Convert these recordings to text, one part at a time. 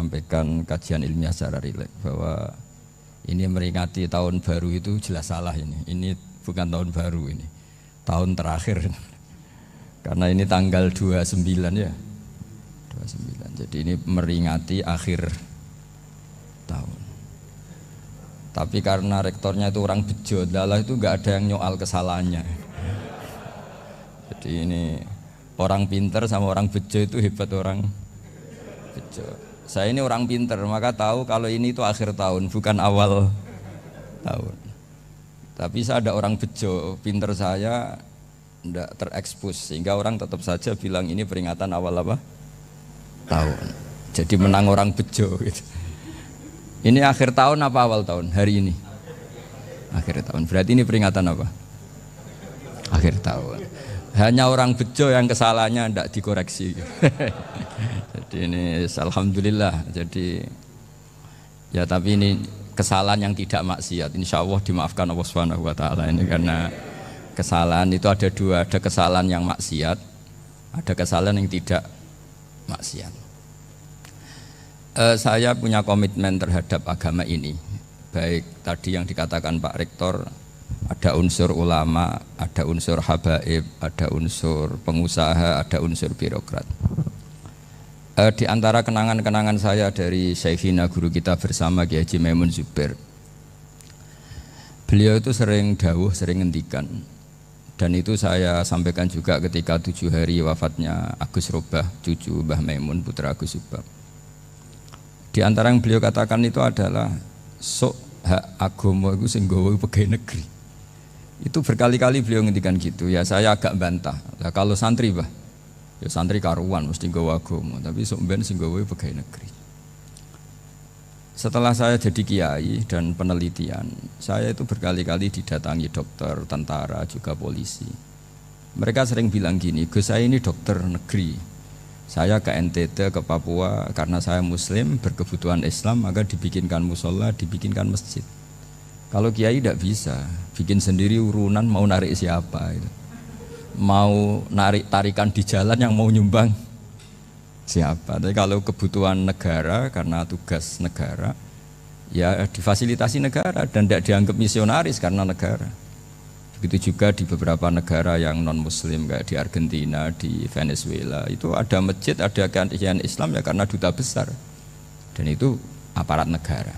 menyampaikan kajian ilmiah secara rileks bahwa ini meringati tahun baru itu jelas salah ini. Ini bukan tahun baru ini. Tahun terakhir. Karena ini tanggal 29 ya. 29. Jadi ini meringati akhir tahun. Tapi karena rektornya itu orang bejo, dalah itu enggak ada yang nyoal kesalahannya. Jadi ini orang pinter sama orang bejo itu hebat orang bejo. Saya ini orang pinter, maka tahu kalau ini itu akhir tahun, bukan awal tahun. Tapi saya ada orang bejo, pinter saya tidak terekspos, sehingga orang tetap saja bilang ini peringatan awal apa? Tahun. Jadi menang orang bejo gitu. Ini akhir tahun apa awal tahun? Hari ini akhir tahun. Berarti ini peringatan apa? Akhir tahun. Hanya orang bejo yang kesalahannya tidak dikoreksi. Jadi ini alhamdulillah. Jadi ya tapi ini kesalahan yang tidak maksiat. Insya Allah dimaafkan Allah Subhanahu Wa Taala ini karena kesalahan itu ada dua, ada kesalahan yang maksiat, ada kesalahan yang tidak maksiat. Saya punya komitmen terhadap agama ini. Baik tadi yang dikatakan Pak Rektor, ada unsur ulama, ada unsur habaib, ada unsur pengusaha, ada unsur birokrat. Di antara kenangan-kenangan saya dari Syekhina guru kita bersama Kiai Haji Maimun Zubair, beliau itu sering dawuh, sering ngendikan, dan itu saya sampaikan juga ketika 7 hari wafatnya Agus Robah, cucu Mbah Maimun, putra Agus Subah. Di antara yang beliau katakan itu adalah sok hak agama itu sing nggawa pegawai negeri. Itu berkali-kali beliau ngendikan gitu. Ya saya agak bantah. Lah kalau santri bah, ya santri karuan mesti nggawa agama, tapi sok ben sing nggawa pegawai negeri. Setelah saya jadi kiai dan penelitian, saya itu berkali-kali didatangi dokter, tentara, juga polisi. Mereka sering bilang gini, Gus saya ini dokter negeri. Saya ke NTT, ke Papua, karena saya muslim, berkebutuhan Islam, maka dibikinkan musola, dibikinkan masjid. Kalau kiai tidak bisa, bikin sendiri urunan mau narik siapa itu. Mau narik tarikan di jalan yang mau nyumbang siapa. Tapi kalau kebutuhan negara, karena tugas negara, ya difasilitasi negara dan tidak dianggap misionaris karena negara. Begitu juga di beberapa negara yang non muslim kayak di Argentina, di Venezuela itu ada masjid, ada kajian Islam ya karena duta besar dan itu aparat negara.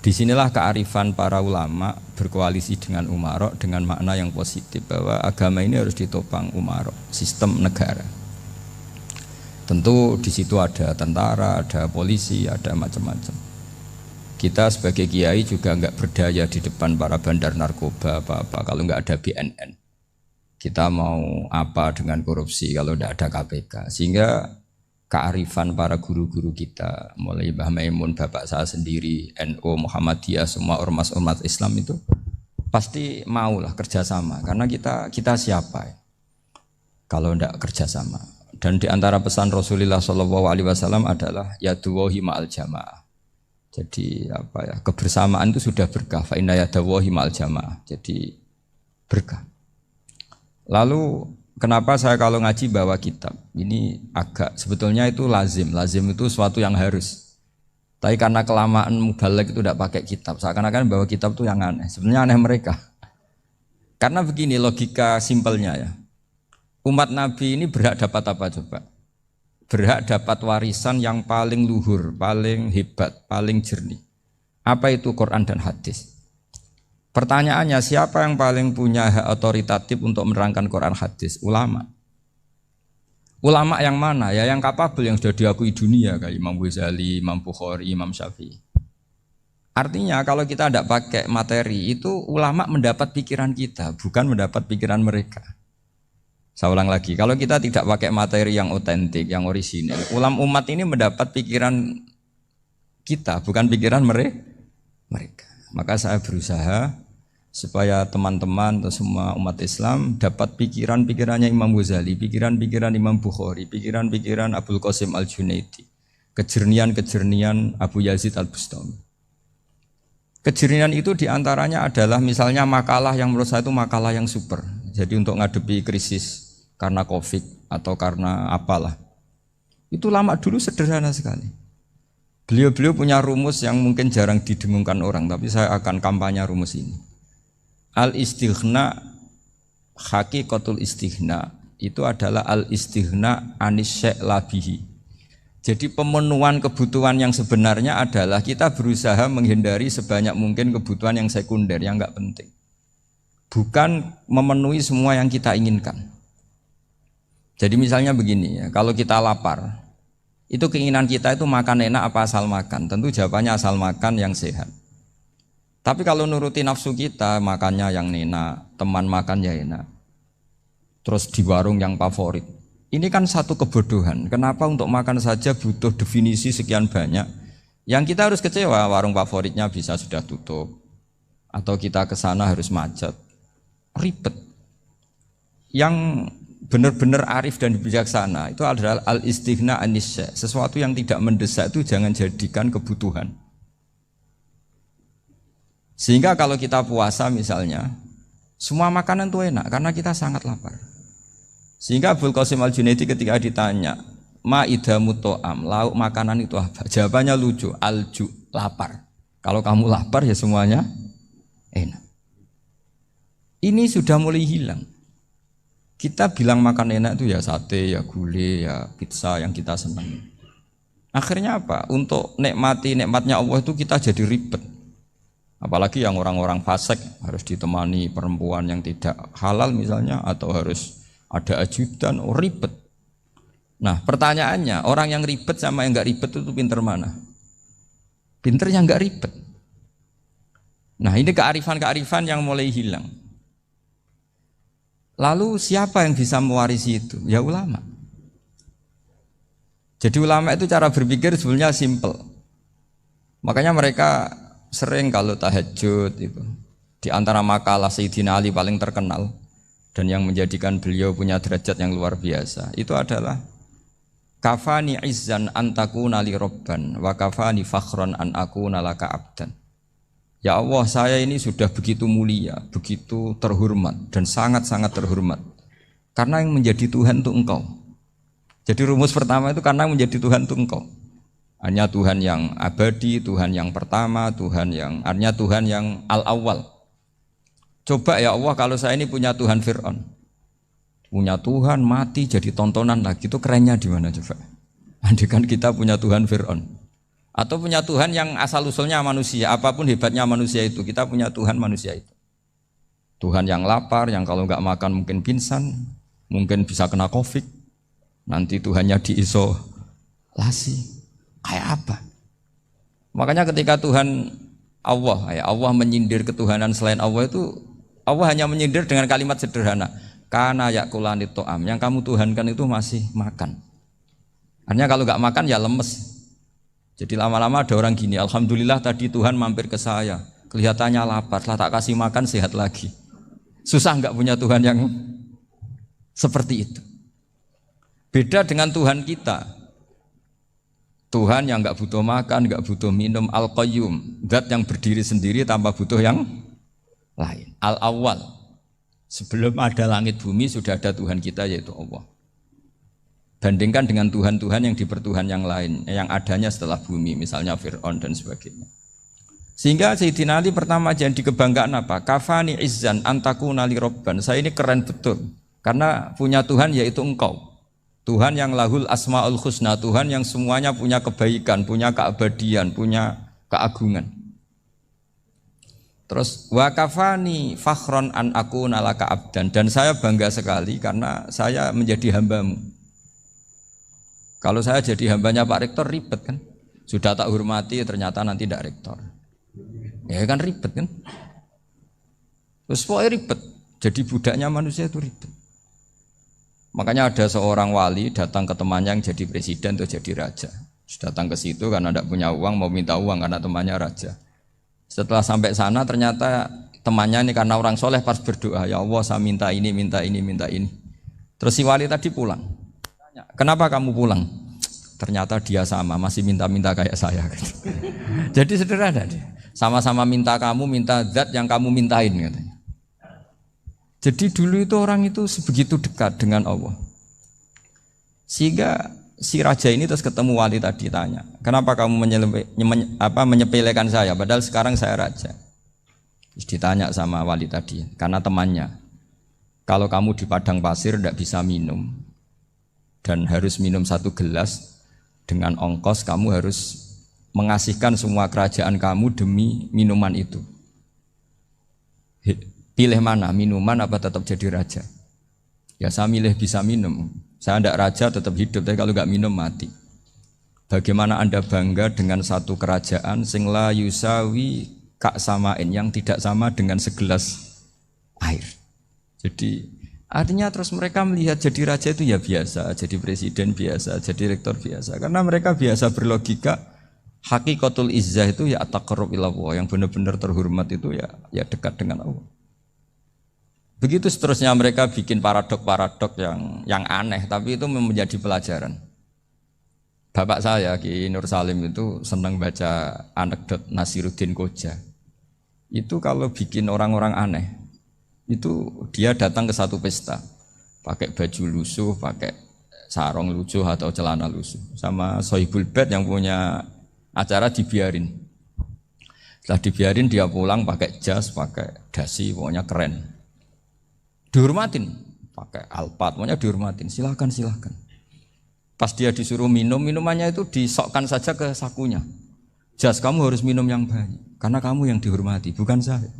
Disinilah kearifan para ulama berkoalisi dengan umarok dengan makna yang positif bahwa agama ini harus ditopang umarok, sistem negara. Tentu di situ ada tentara, ada polisi, ada macam-macam. Kita sebagai kiai juga enggak berdaya di depan para bandar narkoba apa-apa kalau enggak ada BNN. Kita mau apa dengan korupsi kalau enggak ada KPK. Sehingga kearifan para guru-guru kita, mulai Mbah Maimun, bapak saya sendiri, NU, Muhammadiyah, semua ormas-ormas Islam itu pasti maulah kerjasama. Karena kita siapa ya? Kalau enggak kerjasama. Dan di antara pesan Rasulullah SAW adalah yaduwahi ma'al jamaah. Jadi apa ya, kebersamaan itu sudah berkah. Fa inna yadallahi ma'al jamaah. Jadi berkah. Lalu kenapa saya kalau ngaji bawa kitab? Ini agak sebetulnya itu lazim. Lazim itu suatu yang harus. Tapi karena kelamaan mubaligh itu tidak pakai kitab. Seakan-akan bawa kitab itu yang aneh. Sebenarnya aneh mereka. Karena begini logika simpelnya ya. Umat Nabi ini berhak dapat apa coba? Berhak dapat warisan yang paling luhur, paling hebat, paling jernih. Apa itu Quran dan hadis? Pertanyaannya, siapa yang paling punya hak otoritatif untuk menerangkan Quran hadis? Ulama. Ulama yang mana? Ya yang kapabel, yang sudah diakui dunia kayak Imam Ghazali, Imam Bukhari, Imam Syafi'i. Artinya kalau kita tidak pakai materi itu ulama mendapat pikiran kita, bukan mendapat pikiran mereka. Saya ulang lagi, kalau kita tidak pakai materi yang otentik, yang orisinil, umat ini mendapat pikiran kita, bukan pikiran mereka. Maka saya berusaha supaya teman-teman atau semua umat Islam dapat pikiran-pikirannya Imam Ghazali, pikiran-pikiran Imam Bukhari, pikiran-pikiran Abdul Qasim Al-Junaidi, kejernian-kejernian Abu Yazid Al-Bustami. Kejernian itu diantaranya adalah misalnya makalah yang menurut saya itu makalah yang super. Jadi untuk ngadepi krisis karena COVID atau karena apalah, itu lama dulu sederhana sekali. Beliau-beliau punya rumus yang mungkin jarang didengungkan orang, tapi saya akan kampanye rumus ini. Al-istighna, hakikatul istighna, itu adalah al-istighna anis syai' labihi. Jadi pemenuhan kebutuhan yang sebenarnya adalah kita berusaha menghindari sebanyak mungkin kebutuhan yang sekunder, yang enggak penting. Bukan memenuhi semua yang kita inginkan. Jadi misalnya begini ya, kalau kita lapar, itu keinginan kita itu makan enak apa asal makan? Tentu jawabannya asal makan yang sehat. Tapi kalau nuruti nafsu kita, makannya yang enak, teman makan ya enak. Terus di warung yang favorit. Ini kan satu kebodohan. Kenapa untuk makan saja butuh definisi sekian banyak? Yang kita harus kecewa, warung favoritnya bisa sudah tutup. Atau kita ke sana harus macet. Ribet. Yang benar-benar arif dan bijaksana itu adalah al-istighna anisya. Sesuatu yang tidak mendesak itu jangan jadikan kebutuhan. Sehingga kalau kita puasa misalnya, semua makanan itu enak karena kita sangat lapar. Sehingga Abul Qasim Al-Junaidi ketika ditanya, ma idamu to'am, lauk makanan itu apa? Jawabannya lucu, alju, lapar. Kalau kamu lapar ya semuanya enak. Ini sudah mulai hilang. Kita bilang makan enak itu ya sate, ya gulai, ya pizza yang kita senang. Akhirnya apa? Untuk nikmati nikmatnya Allah itu kita jadi ribet. Apalagi yang orang-orang fasik harus ditemani perempuan yang tidak halal misalnya, atau harus ada ajudan, ribet. Nah pertanyaannya, orang yang ribet sama yang enggak ribet itu pinter mana? Pinter yang enggak ribet. Nah ini kearifan-kearifan yang mulai hilang. Lalu siapa yang bisa mewarisi itu? Ya ulama. Jadi ulama itu cara berpikir sebenarnya simple. Makanya mereka sering kalau tahajud itu, di antara makalah Sayyidina Ali paling terkenal dan yang menjadikan beliau punya derajat yang luar biasa, itu adalah kafani izzan antakuna li robban wa kafani fakhron an akuna laka abdan. Ya Allah, saya ini sudah begitu mulia, begitu terhormat dan sangat-sangat terhormat karena yang menjadi Tuhan itu Engkau. Jadi rumus pertama itu karena menjadi Tuhan itu Engkau. Hanya Tuhan yang abadi, Tuhan yang pertama, hanya Tuhan yang al-awwal. Coba ya Allah, kalau saya ini punya Tuhan Fir'aun, punya Tuhan mati jadi tontonan lagi, itu kerennya di mana coba? Andaikan kita punya Tuhan Fir'aun, atau punya Tuhan yang asal usulnya manusia, apapun hebatnya manusia itu, kita punya Tuhan manusia itu. Tuhan yang lapar, yang kalau nggak makan mungkin pingsan, mungkin bisa kena COVID, nanti Tuhannya diisolasi, kayak apa? Makanya ketika Tuhan Allah menyindir ketuhanan selain Allah itu, Allah hanya menyindir dengan kalimat sederhana, kana yakulani to'am, yang kamu tuhankan itu masih makan. Artinya kalau nggak makan ya lemes. Jadi lama-lama ada orang gini, alhamdulillah tadi Tuhan mampir ke saya, kelihatannya lapar, setelah tak kasih makan sehat lagi. Susah nggak punya Tuhan yang seperti itu. Beda dengan Tuhan kita. Tuhan yang nggak butuh makan, nggak butuh minum, al-qayyum, zat yang berdiri sendiri tanpa butuh yang lain. Al-awwal, sebelum ada langit bumi sudah ada Tuhan kita yaitu Allah. Bandingkan dengan Tuhan-Tuhan yang dipertuhan yang lain, yang adanya setelah bumi, misalnya Fir'aun dan sebagainya. Sehingga Sayyidina Ali pertama jadi kebanggaan apa? Kafani izzan antakuna li robban. Saya ini keren betul karena punya Tuhan yaitu Engkau. Tuhan yang lahul asma'ul husna, Tuhan yang semuanya punya kebaikan, punya keabadian, punya keagungan. Terus wa kafani fakhron an akuna laka abdan, dan saya bangga sekali karena saya menjadi hambamu. Kalau saya jadi hambanya Pak Rektor ribet kan? Sudah tak hormati ternyata nanti tidak rektor. Ya kan ribet kan? Terus pokoknya ribet. Jadi budaknya manusia itu ribet. Makanya ada seorang wali datang ke temannya yang jadi presiden atau jadi raja. Datang ke situ karena tidak punya uang, mau minta uang karena temannya raja. Setelah sampai sana ternyata temannya ini karena orang soleh pas berdoa, ya Allah saya minta ini, minta ini, minta ini. Terus si wali tadi pulang. Tanya, kenapa kamu pulang? Ternyata dia sama, masih minta-minta kayak saya. Jadi sederhana dia. Sama-sama minta kamu, minta zat yang kamu mintain katanya. Jadi dulu itu orang itu sebegitu dekat dengan Allah. Sehingga si raja ini terus ketemu wali tadi, tanya, kenapa kamu menyepelekan saya padahal sekarang saya raja. Terus ditanya sama wali tadi, karena temannya, kalau kamu di padang pasir tidak bisa minum dan harus minum 1 gelas, dengan ongkos kamu harus mengasihkan semua kerajaan kamu demi minuman itu. Pilih mana, minuman apa tetap jadi raja? Ya saya milih bisa minum. Saya tidak raja tetap hidup, tapi kalau nggak minum mati. Bagaimana Anda bangga dengan satu kerajaan sing la yusawi kak samain, yang tidak sama dengan segelas air. Jadi artinya terus mereka melihat jadi raja itu ya biasa, jadi presiden biasa, jadi rektor biasa. Karena mereka biasa berlogika, hakikatul izzah itu ya at-taqarrub ila Allah, yang benar-benar terhormat itu ya dekat dengan Allah. Begitu seterusnya mereka bikin paradok-paradok yang aneh, tapi itu menjadi pelajaran. Bapak saya Ki Nur Salim itu senang baca anekdot Nasiruddin Koja. Itu kalau bikin orang-orang aneh, itu dia datang ke satu pesta, pakai baju lusuh, pakai sarung lusuh atau celana lusuh, sama Sohibul Bait yang punya acara dibiarin. Setelah dibiarin dia pulang pakai jas, pakai dasi, pokoknya keren. Dihormatin, pakai alpat, pokoknya dihormatin. Silakan. Pas dia disuruh minum, minumannya itu disokkan saja ke sakunya. Jas, kamu harus minum yang banyak, karena kamu yang dihormati, bukan saya.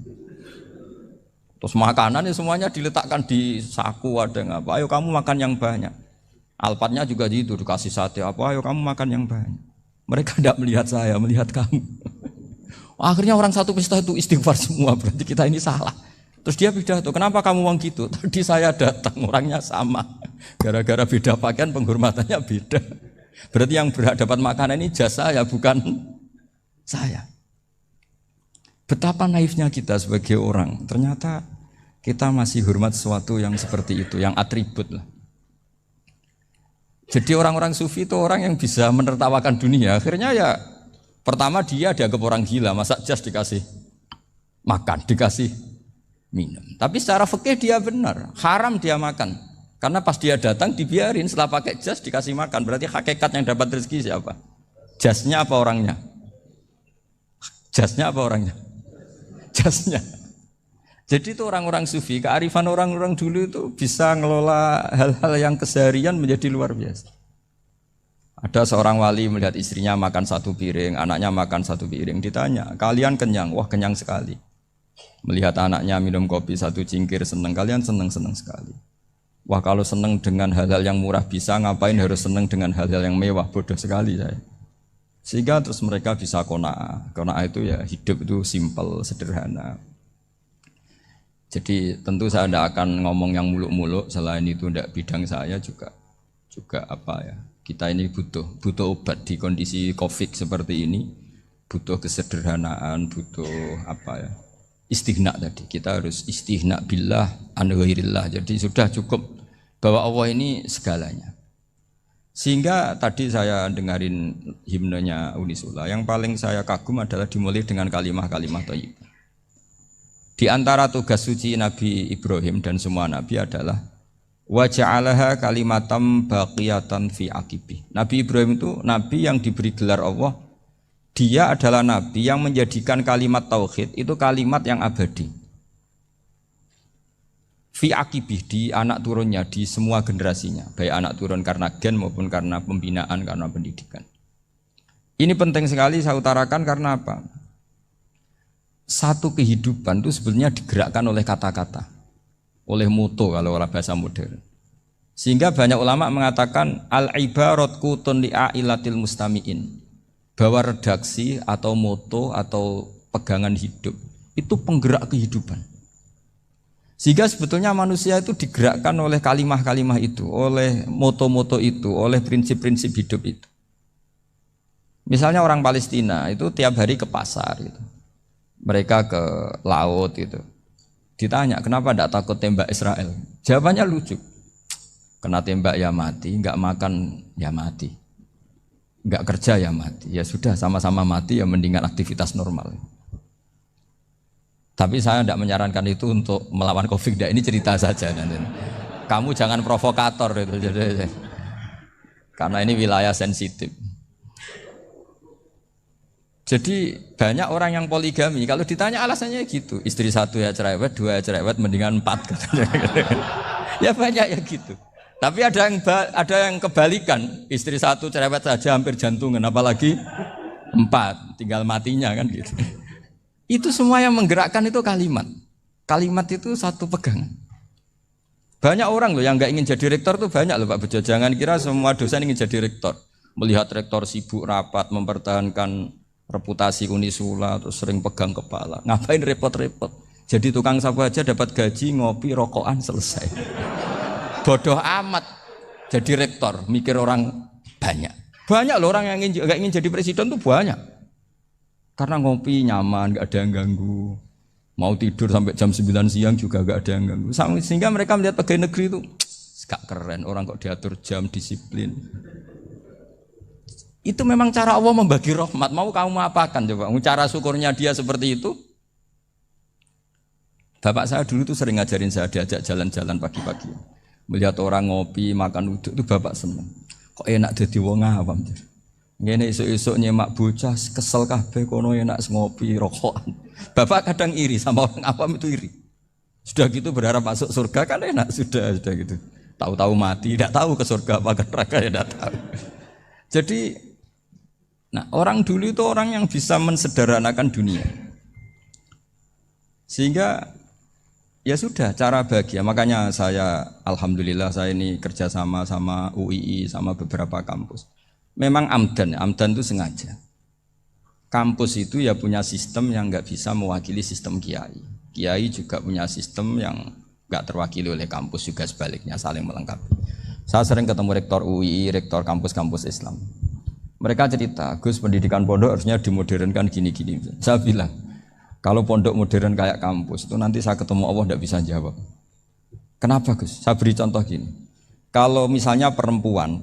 Terus makanan semuanya diletakkan di saku, ada yang apa? Ayo kamu makan yang banyak. Alpatnya juga gitu, dikasih sate apa? Ayo kamu makan yang banyak. Mereka tidak melihat saya, melihat kamu. Akhirnya orang satu pesta itu istighfar semua, berarti kita ini salah. Terus dia pidato, kenapa kamu ngomong gitu? Tadi saya datang, orangnya sama. Gara-gara beda pakaian, penghormatannya beda. Berarti yang berhak dapat makanan ini jasa ya, bukan saya. Betapa naifnya kita sebagai orang. Ternyata kita masih hormat sesuatu yang seperti itu, yang atribut lah. Jadi orang-orang sufi itu orang yang bisa menertawakan dunia. Akhirnya ya, pertama dia dianggap orang gila, masa jas dikasih makan, dikasih minum. Tapi secara fikih dia benar, haram dia makan. Karena pas dia datang dibiarin, setelah pakai jas dikasih makan. Berarti hakikat yang dapat rezeki siapa? Jasnya apa orangnya? Jasnya apa orangnya? Jasnya. Jadi itu orang-orang sufi, kearifan orang-orang dulu itu bisa ngelola hal-hal yang keseharian menjadi luar biasa. Ada seorang wali melihat istrinya makan 1 piring, anaknya makan 1 piring. Ditanya, kalian kenyang? Wah, kenyang sekali. Melihat anaknya minum kopi 1 cingkir, senang. Kalian senang sekali. Wah, kalau senang dengan hal-hal yang murah bisa, ngapain harus senang dengan hal-hal yang mewah? Bodoh sekali saya. Sehingga terus mereka bisa qanaah. Qanaah itu ya hidup itu simpel, sederhana. Jadi tentu saya tidak akan ngomong yang muluk-muluk, selain itu tidak bidang saya juga apa ya. Kita ini butuh obat di kondisi Covid seperti ini, butuh kesederhanaan, butuh apa ya, istighna tadi. Kita harus istighna billah an ghairillah. Jadi sudah cukup bahwa Allah ini segalanya. Sehingga tadi saya dengarin himnenya Unisula, yang paling saya kagum adalah dimulai dengan kalimat-kalimat thayyibah. Di antara tugas suci Nabi Ibrahim dan semua nabi adalah wa ja'alaha kalimatam baqiyatan fi aqibi. Nabi Ibrahim itu nabi yang diberi gelar Allah. Dia adalah nabi yang menjadikan kalimat tauhid itu kalimat yang abadi. Fi aqibi, di anak turunnya, di semua generasinya, baik anak turun karena gen maupun karena pembinaan, karena pendidikan. Ini penting sekali saya utarakan karena apa? Satu kehidupan itu sebenarnya digerakkan oleh kata-kata, oleh moto kalau orang bahasa modern. Sehingga banyak ulama mengatakan al-ibarat qutun li'ailatil mustami'in, bahwa redaksi atau moto atau pegangan hidup itu penggerak kehidupan. Sehingga sebetulnya manusia itu digerakkan oleh kalimah-kalimah itu, oleh moto-moto itu, oleh prinsip-prinsip hidup itu. Misalnya orang Palestina itu tiap hari ke pasar gitu. Mereka ke laut gitu. Ditanya, kenapa tidak takut tembak Israel? Jawabannya lucu. Kena tembak ya mati, enggak makan ya mati. Enggak kerja ya mati. Ya sudah, sama-sama mati ya mendingan aktivitas normal. Tapi saya tidak menyarankan itu untuk melawan Covid. Ini cerita saja nanti. Kamu jangan provokator itu. Karena ini wilayah sensitif. Jadi banyak orang yang poligami, kalau ditanya alasannya gitu, istri satu ya cerewet, dua ya cerewet, mendingan 4 katanya. Ya banyak ya gitu. Tapi ada yang kebalikan, istri satu cerewet saja hampir jantungan, apalagi 4, tinggal matinya kan gitu. Itu semua yang menggerakkan itu kalimat. Kalimat itu satu pegangan. Banyak orang loh yang nggak ingin jadi rektor tuh banyak loh Pak Bejo. Jangan kira semua dosen ingin jadi rektor. Melihat rektor sibuk rapat, mempertahankan reputasi Unisula, terus sering pegang kepala. Ngapain repot-repot? Jadi tukang sapu aja dapat gaji, ngopi, rokokan, selesai. Bodoh amat jadi rektor, mikir orang banyak. Banyak loh orang yang nggak ingin jadi presiden tuh banyak. Karena ngopi nyaman, nggak ada yang ganggu. Mau tidur sampai jam 9 siang juga nggak ada yang ganggu. Sehingga mereka melihat pegawai negeri itu gak keren, orang kok diatur jam, disiplin. Itu memang cara Allah membagi rahmat. Mau kamu apakan coba? Cara syukurnya dia seperti itu. Bapak saya dulu tuh sering ngajarin saya, diajak jalan-jalan pagi-pagi. Melihat orang ngopi, makan uduk itu bapak seneng. Kok enak jadi wong awam. Ngene esuk-esuk nyemak bocah kesel kabeh kono enak ngopi rokokan. Bapak kadang iri sama orang awam itu iri. Sudah gitu berharap masuk surga kan enak sudah gitu. Tahu-tahu mati, tidak tahu ke surga apa ke neraka ya tidak tahu. Jadi nah, orang dulu itu orang yang bisa mensederhanakan dunia. Sehingga ya sudah cara bahagia. Makanya saya alhamdulillah saya ini kerjasama sama UII sama beberapa kampus. Memang amdan itu sengaja. Kampus itu ya punya sistem yang nggak bisa mewakili sistem kiai. Kiai juga punya sistem yang nggak terwakili oleh kampus, juga sebaliknya saling melengkapi. Saya sering ketemu rektor UII, rektor kampus-kampus Islam. Mereka cerita, Gus pendidikan pondok harusnya dimodernkan gini-gini. Saya bilang, kalau pondok modern kayak kampus itu nanti saya ketemu Allah tidak bisa jawab. Kenapa Gus? Saya beri contoh gini. Kalau misalnya perempuan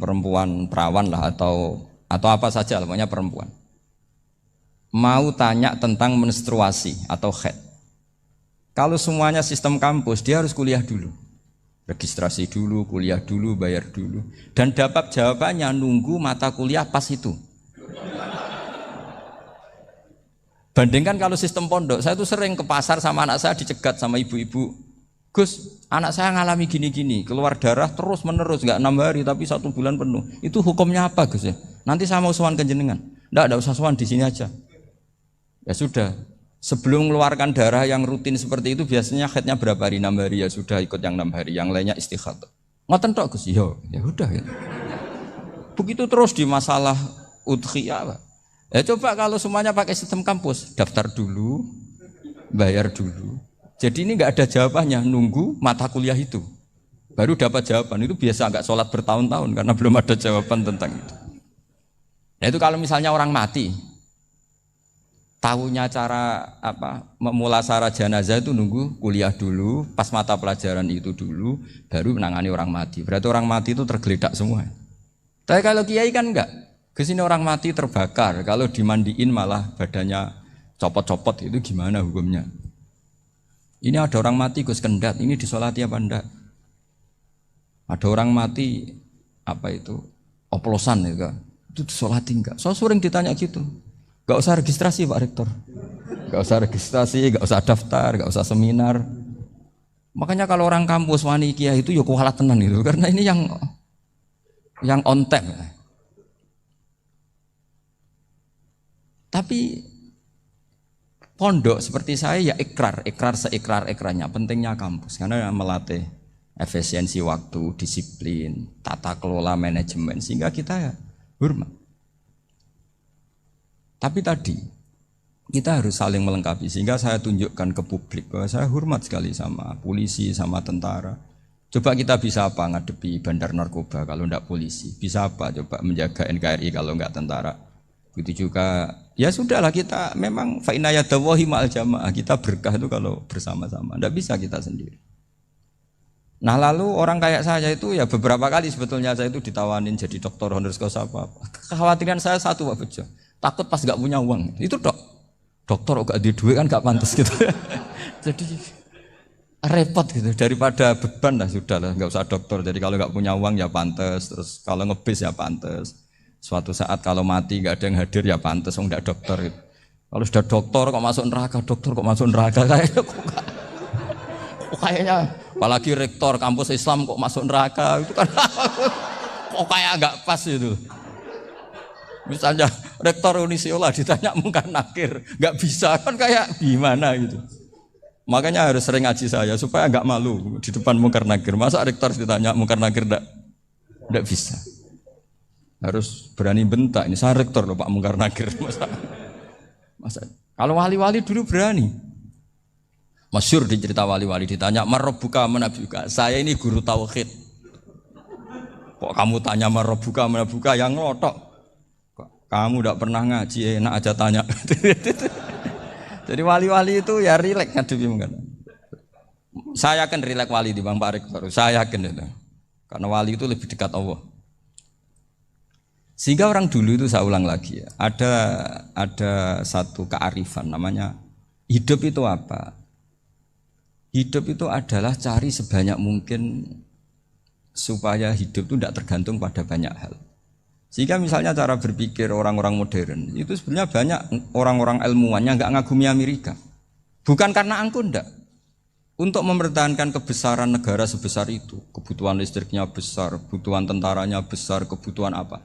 perawan lah atau apa saja, namanya perempuan, mau tanya tentang menstruasi atau haid. Kalau semuanya sistem kampus, dia harus kuliah dulu. Registrasi dulu, kuliah dulu, bayar dulu. Dan dapat jawabannya nunggu mata kuliah pas itu. Bandingkan kalau sistem pondok, saya tuh sering ke pasar sama anak saya dicegat sama ibu-ibu. Gus, anak saya ngalami gini-gini, keluar darah terus menerus, nggak 6 hari tapi 1 bulan penuh. Itu hukumnya apa Gus ya? Nanti saya mau sowan ke jenengan. Nggak usah sowan di sini aja. Ya sudah, sebelum mengeluarkan darah yang rutin seperti itu biasanya haidnya berapa hari? 6 hari ya sudah ikut yang 6 hari, yang lainnya istighatsah. Ngoten tok Gus, ya udah ya. Begitu terus di masalah udhiyah, Pak. Ya coba kalau semuanya pakai sistem kampus, daftar dulu, bayar dulu. Jadi ini nggak ada jawabannya, nunggu mata kuliah itu, baru dapat jawaban. Itu biasa nggak sholat bertahun-tahun karena belum ada jawaban tentang itu. Nah itu kalau misalnya orang mati, tahunya cara memulasara jenazah itu nunggu kuliah dulu, pas mata pelajaran itu dulu, baru menangani orang mati. Berarti orang mati itu tergeledak semua. Tapi kalau kiai kan enggak. Kesini orang mati terbakar, kalau dimandiin malah badannya copot-copot, itu gimana hukumnya? Ini ada orang mati Gus Kendat, ini disolati apa enggak? Ada orang mati oplosan ya, itu disolati enggak? So sering ditanya gitu. Gak usah registrasi Pak Rektor, gak usah registrasi, gak usah daftar, gak usah seminar. Makanya kalau orang kampus wani kiai itu ya kualat tenan itu, karena ini yang on time. Tapi pondok seperti saya ya ikrar seikrar-ikrarnya. Pentingnya kampus karena melatih efisiensi waktu, disiplin, tata kelola manajemen sehingga kita ya hormat. Tapi tadi kita harus saling melengkapi sehingga saya tunjukkan ke publik bahwa saya hormat sekali sama polisi, sama tentara. Coba kita bisa apa ngadepi bandar narkoba kalau enggak polisi? Bisa apa coba menjaga NKRI kalau enggak tentara? Begitu juga ya sudahlah kita memang fa inna yadallahi ma'al jamaah, kita berkah itu kalau bersama-sama, tidak bisa kita sendiri. Nah lalu orang kayak saya itu ya beberapa kali sebetulnya saya itu ditawanin jadi doktor honoris causa apa. Kekhawatiran saya satu Pak Bejo, takut pas gak punya uang itu dokter gak di duit kan gak pantas gitu. Jadi repot gitu, daripada beban lah sudah lah, nggak usah dokter. Jadi kalau nggak punya uang ya pantes, terus kalau ngebis ya pantes. Suatu saat kalau mati nggak ada yang hadir ya pantes, nggak dokter gitu. Kalau sudah dokter kok masuk neraka, dokter kok masuk neraka kayaknya apalagi rektor kampus Islam kok masuk neraka itu kan kok kayak nggak pas itu. Misalnya rektor Unisiola ditanya mungkar nakir, nggak bisa kan kayak gimana gitu. Makanya harus sering ngaji saya supaya nggak malu di depan mungkar nakir. Masa rektor ditanya mungkar nakir nggak bisa. Harus berani bentak. Ini saya rektor loh Pak mungkar nakir. Masa kalau wali-wali dulu berani. Masyhur di cerita wali-wali ditanya marabbuka manabuka. Saya ini guru tauhid. Kok kamu tanya marabbuka manabuka yang ngelotok. Kamu tidak pernah ngaji enak aja tanya. Jadi wali-wali itu ya rileks ngadepi mungkin. Saya yakin rileks wali di Bang Pak Rektor. Saya yakin itu. Karena wali itu lebih dekat Allah. Sehingga orang dulu itu saya ulang lagi ya, ada satu kearifan namanya hidup itu apa? Hidup itu adalah cari sebanyak mungkin supaya hidup itu tidak tergantung pada banyak hal. Sehingga misalnya cara berpikir orang-orang modern itu sebenarnya banyak orang-orang ilmuwan yang nggak ngagumi Amerika. Bukan karena angkuh ndak. Untuk mempertahankan kebesaran negara sebesar itu, kebutuhan listriknya besar, kebutuhan tentaranya besar, kebutuhan apa?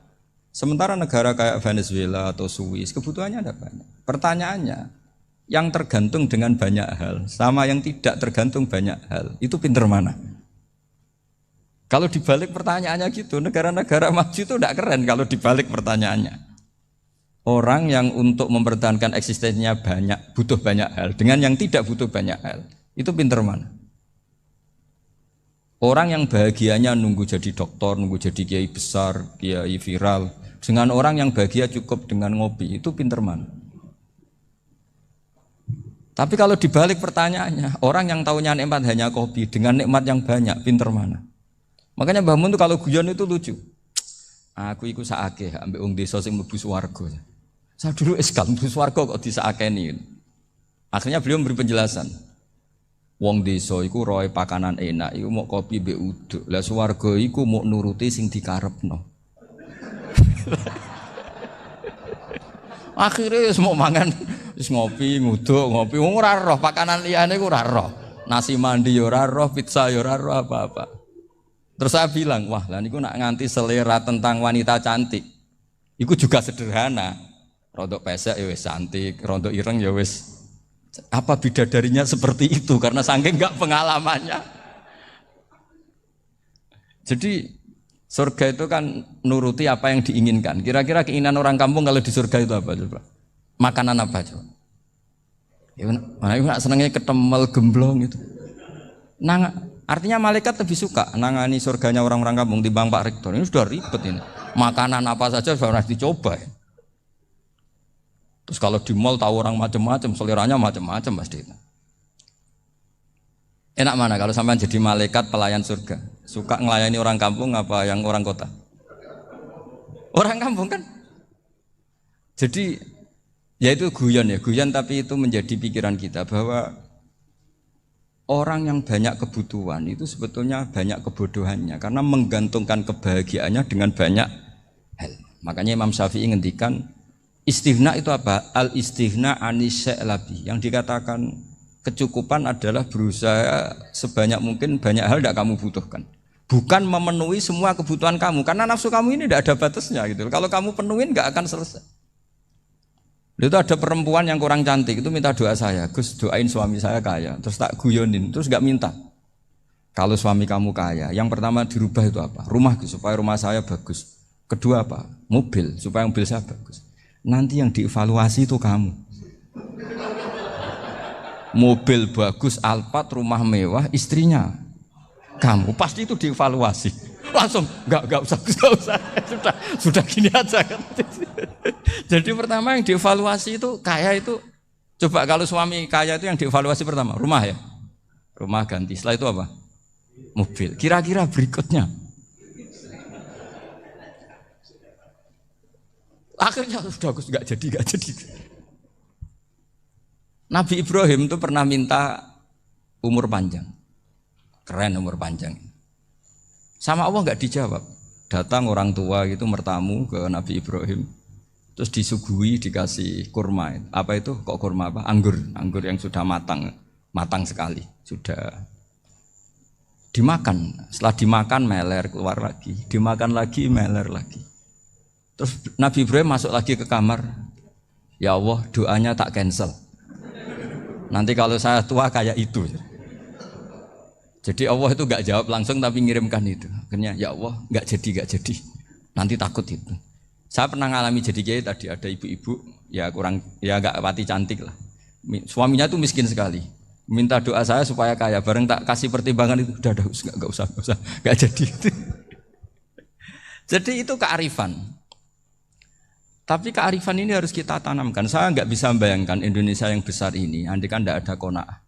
Sementara negara kayak Venezuela atau Swiss kebutuhannya ada banyak. Pertanyaannya, yang tergantung dengan banyak hal sama yang tidak tergantung banyak hal, itu pinter mana? Kalau dibalik pertanyaannya gitu, negara-negara maju itu tidak keren kalau dibalik pertanyaannya. Orang yang untuk mempertahankan eksistensinya banyak, butuh banyak hal, dengan yang tidak butuh banyak hal, itu pinter mana? Orang yang bahagianya nunggu jadi dokter, nunggu jadi kiai besar, kiai viral, dengan orang yang bahagia cukup dengan ngopi, itu pinter mana? Tapi kalau dibalik pertanyaannya, orang yang tahunya nikmat hanya kopi, dengan nikmat yang banyak, pinter mana? Makanya Mbah Mun tuh kalau guyon itu lucu. Aku iku sakake ambek wong desa sing mlebu swarga. Saya dulu eskal mlebu swarga kok disakeni. Akhirnya beliau memberi penjelasan. Wong desa iku roe pakanan enak, iku mau kopi mbek uduk. Lah swarga iku mau nuruti sing dikarepno. Akhirnya wis mau mangan wis ngopi, nguduk, ngopi wong ora roh pakanan liyane ku ora roh. Nasi mandi ya ora roh, pizza ya ora roh apa-apa. Terus saya bilang, wah lah niku nak nganti selera tentang wanita cantik. Iku juga sederhana. Rontok pesek ya wis cantik, rontok ireng ya wis. Apa bidadarinya seperti itu karena saking enggak pengalamannya. Jadi surga itu kan nuruti apa yang diinginkan. Kira-kira keinginan orang kampung kalau di surga itu apa coba? Makanan apa coba? Ya mana senengnya ketemel gemblong itu. Artinya malaikat lebih suka nangani surganya orang-orang kampung di Bang Pak Rektor. Ini sudah ribet ini. Makanan apa saja sudah dicoba. Ya. Terus kalau di mall tahu orang macam-macam, seleranya macam-macam pasti. Enak mana kalau sampai jadi malaikat pelayan surga? Suka ngelayani orang kampung apa yang orang kota? Orang kampung kan? Jadi ya itu guyon ya, guyon tapi itu menjadi pikiran kita bahwa orang yang banyak kebutuhan itu sebetulnya banyak kebodohannya karena menggantungkan kebahagiaannya dengan banyak hal. Makanya Imam Syafi'i ngendikan istighna itu apa? Al istighna anis sya'labi. Yang dikatakan kecukupan adalah berusaha sebanyak mungkin banyak hal tidak kamu butuhkan. Bukan memenuhi semua kebutuhan kamu karena nafsu kamu ini tidak ada batasnya gitu. Kalau kamu penuhin nggak akan selesai. Itu ada perempuan yang kurang cantik itu minta doa saya, Gus doain suami saya kaya, terus tak guyonin, terus nggak minta. Kalau suami kamu kaya, yang pertama dirubah itu apa? Rumah supaya rumah saya bagus. Kedua apa? Mobil supaya mobil saya bagus. Nanti yang dievaluasi itu kamu. Mobil bagus, Alphard, rumah mewah, istrinya kamu pasti itu dievaluasi. Langsung enggak usah sudah gini aja kan. Jadi pertama yang dievaluasi itu kaya itu coba kalau suami kaya itu yang dievaluasi pertama rumah ya, rumah ganti. Setelah itu apa? Mobil. Kira-kira berikutnya akhirnya sudah Gus enggak jadi. Nabi Ibrahim itu pernah minta umur panjang. Keren umur panjang. Sama Allah nggak dijawab. Datang orang tua gitu mertamu ke Nabi Ibrahim, terus disuguhi dikasih kurma. Apa itu? Kok kurma apa? Anggur yang sudah matang sekali, sudah dimakan. Setelah dimakan meler keluar lagi, dimakan lagi meler lagi. Terus Nabi Ibrahim masuk lagi ke kamar. Ya Allah, doanya tak cancel. Nanti kalau saya tua kayak itu. Jadi Allah itu nggak jawab langsung tapi ngirimkan itu. Akhirnya ya Allah nggak jadi. Nanti takut itu. Saya pernah ngalami jadi kiai tadi ada ibu-ibu ya kurang ya nggak pati cantik lah. Suaminya tuh miskin sekali. Minta doa saya supaya kaya. Bareng tak kasih pertimbangan itu udah nggak usah nggak jadi. Jadi itu kearifan. Tapi kearifan ini harus kita tanamkan. Saya nggak bisa membayangkan Indonesia yang besar ini. Andai kan tidak ada qanaah.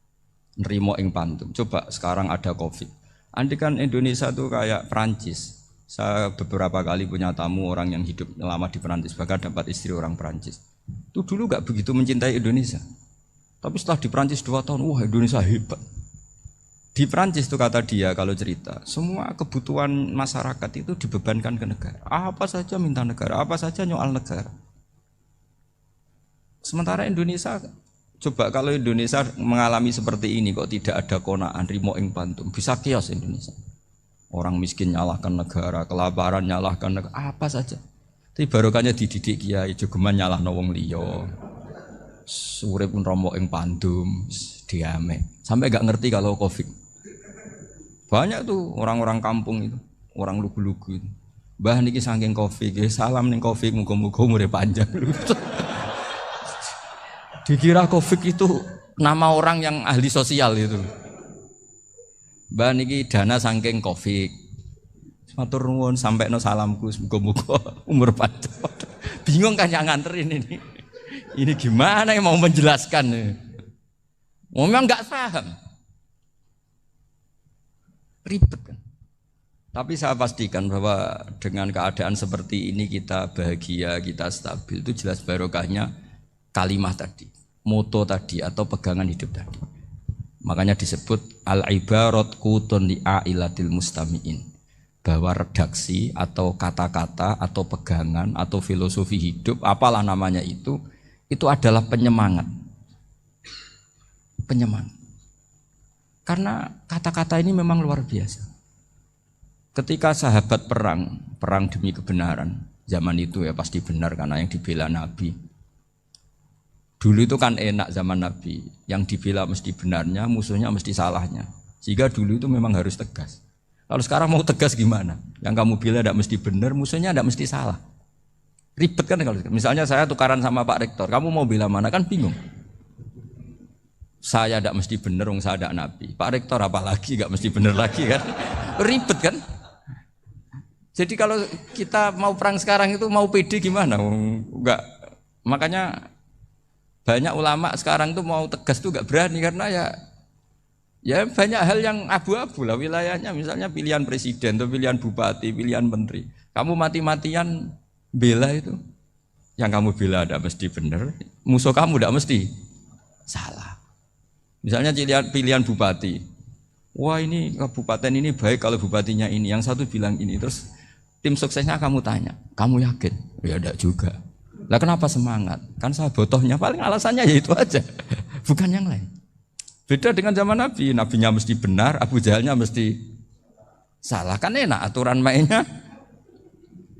Nerimo ing pantum. Coba sekarang ada Covid. Andai kan Indonesia tuh kayak Perancis. Saya beberapa kali punya tamu orang yang hidup lama di Perancis, bahkan dapat istri orang Perancis. Itu dulu gak begitu mencintai Indonesia. Tapi setelah di Perancis 2 tahun, wah Indonesia hebat. Di Perancis tuh kata dia kalau cerita, semua kebutuhan masyarakat itu dibebankan ke negara. Apa saja minta negara, apa saja nyoal negara. Sementara Indonesia, coba kalau Indonesia mengalami seperti ini kok tidak ada qanaah rimo ing pantum, bisa kios Indonesia. Orang miskin nyalahkan negara, kelaparan nyalahkan negara, apa saja. Tapi barokahnya dididik kiai, jogeman nyalahno wong liya. Urip pun rimo ing pantum, diame. Sampai gak ngerti kalau Covid. Banyak tuh orang-orang kampung itu, orang lugu-lugu itu. Mbah niki saking Covid, salam ning Covid muga-muga umure panjang. Dikira Covid itu nama orang yang ahli sosial itu. Mbak niki dana saking Covid. Matur nuwun sampai no salamku muga-muga umur panjang. Bingung kan yang nganterin ini. Ini gimana yang mau menjelaskan? Memang nggak paham. Ribet kan. Tapi saya pastikan bahwa dengan keadaan seperti ini kita bahagia, kita stabil itu jelas barokahnya kalimat tadi. Moto tadi atau pegangan hidup tadi. Makanya disebut al-ibarat qutun li'ailatil mustami'in. Bahwa redaksi atau kata-kata atau pegangan atau filosofi hidup, apalah namanya itu adalah penyemangat. Penyemangat. Karena kata-kata ini memang luar biasa. Ketika sahabat perang demi kebenaran, zaman itu ya pasti benar karena yang dibela Nabi. Dulu itu kan enak zaman Nabi, yang dibela mesti benarnya, musuhnya mesti salahnya. Sehingga dulu itu memang harus tegas. Kalau sekarang mau tegas gimana? Yang kamu bela tidak mesti benar, musuhnya tidak mesti salah. Ribet kan kalau misalnya saya tukaran sama Pak Rektor, kamu mau bela mana kan bingung. Saya tidak mesti benar, saya tidak Nabi. Pak Rektor apalagi tidak mesti benar lagi kan? Ribet kan? Jadi kalau kita mau perang sekarang itu mau pede gimana? Enggak. Makanya banyak ulama sekarang tuh mau tegas tuh gak berani karena ya banyak hal yang abu-abu lah wilayahnya, misalnya pilihan presiden atau pilihan bupati, pilihan menteri. Kamu mati-matian bela itu, yang kamu bela tidak mesti benar, musuh kamu tidak mesti salah. Misalnya pilihan bupati, wah ini kabupaten ini baik kalau bupatinya ini, yang satu bilang ini, terus tim suksesnya kamu tanya, kamu yakin? Ya tidak juga. Lah kenapa semangat? Kan saya botohnya paling alasannya ya itu aja, bukan yang lain. Beda dengan zaman Nabi, Nabinya mesti benar, Abu Jahalnya mesti salah. Kan enak, aturan mainnya